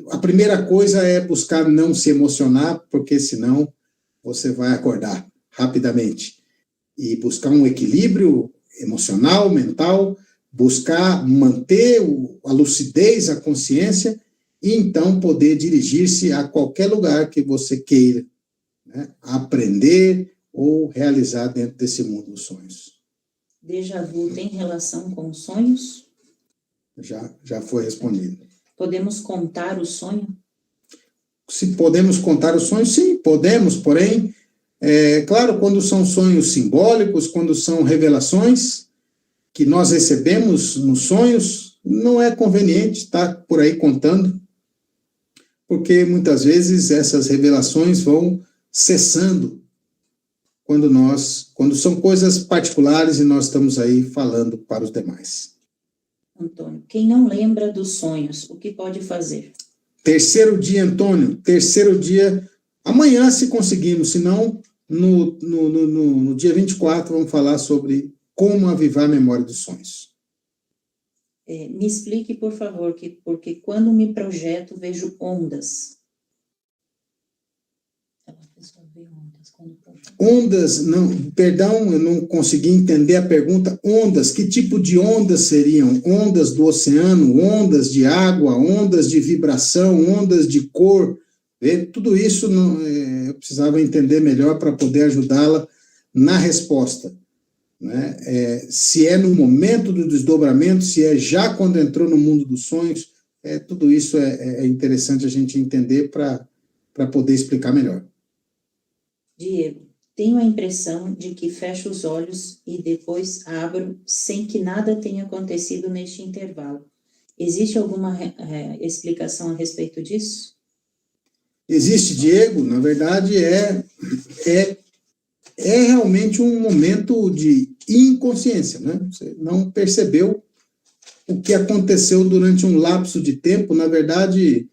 a primeira coisa é buscar não se emocionar, porque senão você vai acordar rapidamente. E buscar um equilíbrio emocional, mental, buscar manter a lucidez, a consciência, e então poder dirigir-se a qualquer lugar que você queira, né, aprender ou realizar dentro desse mundo dos sonhos. Déjà vu tem relação com os sonhos? Já foi respondido. Podemos contar o sonho? Se podemos contar os sonhos, sim, podemos, porém, claro, quando são sonhos simbólicos, quando são revelações que nós recebemos nos sonhos, não é conveniente estar por aí contando, porque muitas vezes essas revelações vão cessando quando são coisas particulares e nós estamos aí falando para os demais. Antônio, quem não lembra dos sonhos, o que pode fazer? Terceiro dia, Antônio, terceiro dia, amanhã se conseguimos, senão no dia 24 vamos falar sobre como avivar a memória dos sonhos. Me explique, por favor, porque quando me projeto, vejo ondas. A pessoa vê ondas quando projeta. Ondas, não, perdão, eu não consegui entender a pergunta. Ondas, que tipo de ondas seriam? Ondas do oceano, ondas de água, ondas de vibração, ondas de cor. Tudo isso eu precisava entender melhor para poder ajudá-la na resposta. Né? Se é no momento do desdobramento, se é já quando entrou no mundo dos sonhos, tudo isso é interessante a gente entender para poder explicar melhor. Diego, Tenho a impressão de que fecho os olhos e depois abro sem que nada tenha acontecido neste intervalo. Existe alguma explicação a respeito disso? Existe, Diego, na verdade, é realmente um momento de inconsciência, né? Você não percebeu o que aconteceu durante um lapso de tempo. Na verdade,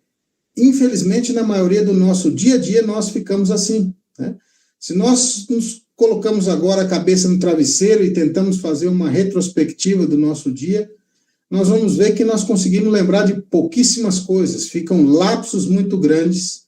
infelizmente, na maioria do nosso dia a dia, nós ficamos assim, né? Se nós nos colocamos agora a cabeça no travesseiro e tentamos fazer uma retrospectiva do nosso dia, nós vamos ver que nós conseguimos lembrar de pouquíssimas coisas. Ficam lapsos muito grandes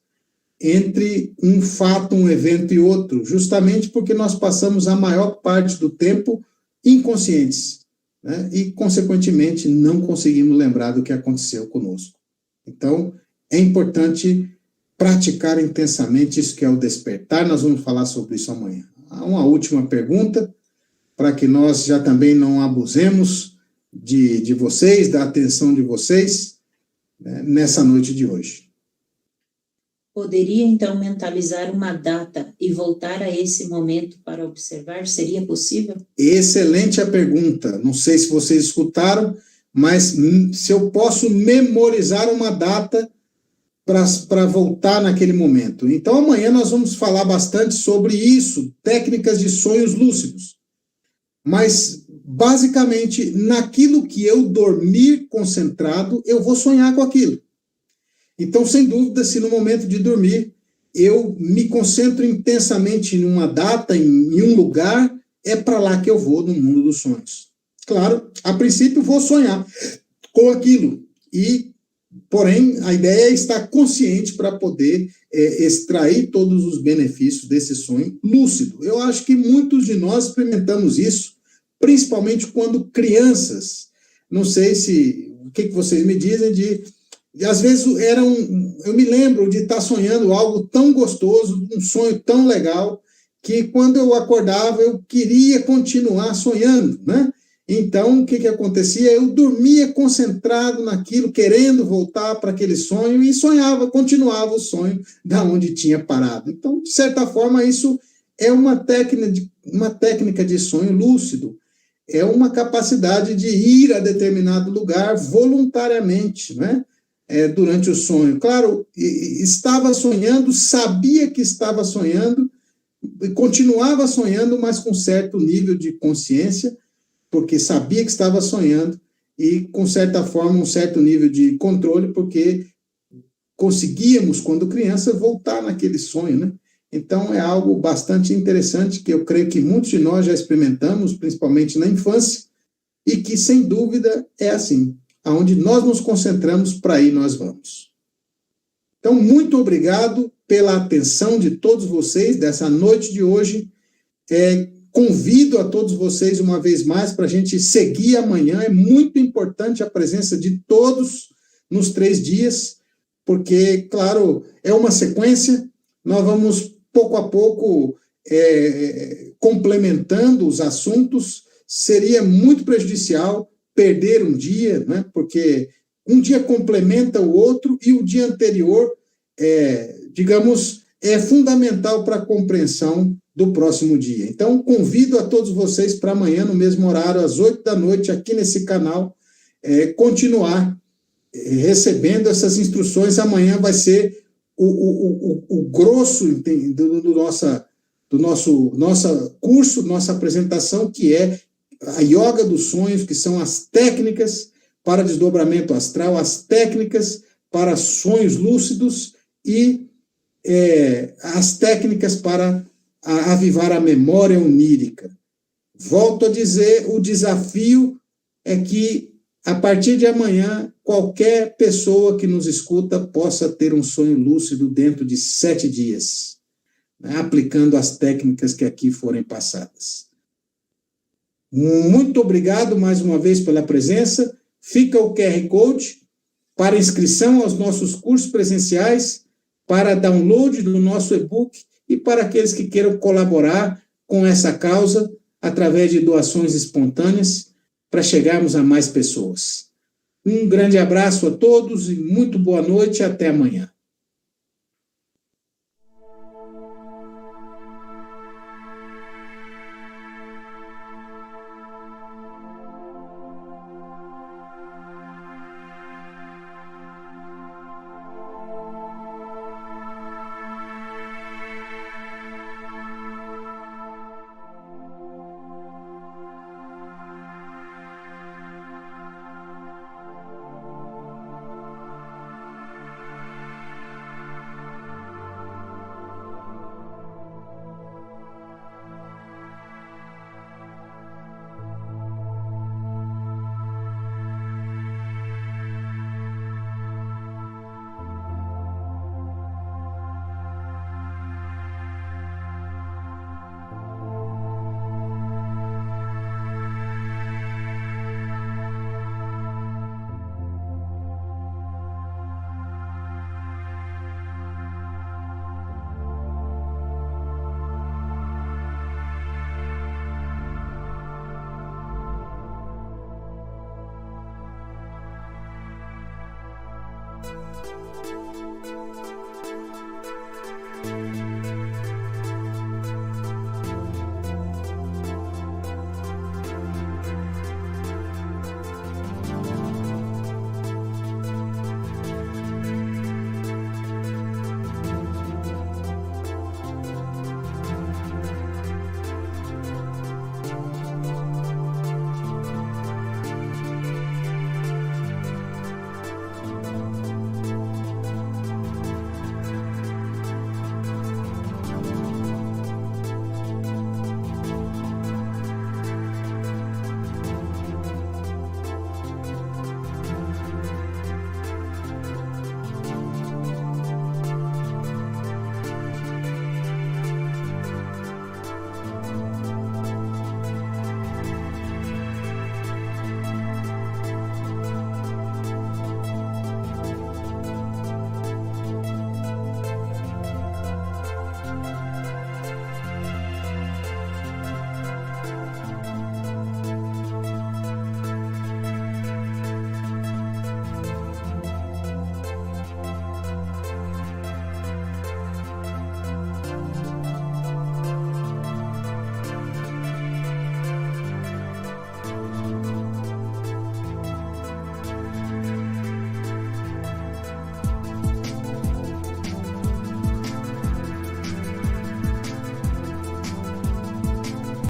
entre um fato, um evento e outro, justamente porque nós passamos a maior parte do tempo inconscientes, né? E, consequentemente, não conseguimos lembrar do que aconteceu conosco. Então, é importante praticar intensamente isso que é o despertar. Nós vamos falar sobre isso amanhã. Há uma última pergunta, para que nós já também não abusemos de vocês, da atenção de vocês, né, nessa noite de hoje. Poderia, então, mentalizar uma data e voltar a esse momento para observar? Seria possível? Excelente a pergunta. Não sei se vocês escutaram, mas se eu posso memorizar uma data para voltar naquele momento. Então, amanhã nós vamos falar bastante sobre isso, técnicas de sonhos lúcidos. Mas, basicamente, naquilo que eu dormir concentrado, eu vou sonhar com aquilo. Então, sem dúvida, se no momento de dormir eu me concentro intensamente em uma data, em um lugar, é para lá que eu vou no mundo dos sonhos. Claro, a princípio vou sonhar com aquilo, porém a ideia é estar consciente para poder extrair todos os benefícios desse sonho lúcido. Eu acho que muitos de nós experimentamos isso, principalmente quando crianças. Não sei o que vocês me dizem e às vezes eu me lembro de estar sonhando algo tão gostoso, um sonho tão legal, que quando eu acordava eu queria continuar sonhando, né? Então, o que acontecia? Eu dormia concentrado naquilo, querendo voltar para aquele sonho e sonhava, continuava o sonho da onde tinha parado. Então, de certa forma, isso é uma técnica de sonho lúcido. É uma capacidade de ir a determinado lugar voluntariamente, né? Durante o sonho. Claro, estava sonhando, sabia que estava sonhando, e continuava sonhando, mas com certo nível de consciência, porque sabia que estava sonhando, e com certa forma, um certo nível de controle, porque conseguíamos, quando criança, voltar naquele sonho, né? Então, é algo bastante interessante, que eu creio que muitos de nós já experimentamos, principalmente na infância, e que, sem dúvida, é assim. Aonde nós nos concentramos, para aí nós vamos. Então, muito obrigado pela atenção de todos vocês dessa noite de hoje. Convido a todos vocês uma vez mais para a gente seguir amanhã. É muito importante a presença de todos nos 3 dias, porque, claro, é uma sequência. Nós vamos, pouco a pouco, complementando os assuntos. Seria muito prejudicial perder um dia, né? Porque um dia complementa o outro e o dia anterior, digamos, é fundamental para a compreensão do próximo dia. Então, convido a todos vocês para amanhã, no mesmo horário, às 8 da noite, aqui nesse canal, continuar recebendo essas instruções. Amanhã vai ser o grosso do nosso curso, nossa apresentação, que é a yoga dos sonhos, que são as técnicas para desdobramento astral, as técnicas para sonhos lúcidos e as técnicas para avivar a memória onírica. Volto a dizer, o desafio é que, a partir de amanhã, qualquer pessoa que nos escuta possa ter um sonho lúcido dentro de 7 dias, né, aplicando as técnicas que aqui forem passadas. Muito obrigado mais uma vez pela presença. Fica o QR Code para inscrição aos nossos cursos presenciais, para download do nosso e-book e para aqueles que queiram colaborar com essa causa através de doações espontâneas para chegarmos a mais pessoas. Um grande abraço a todos e muito boa noite e até amanhã.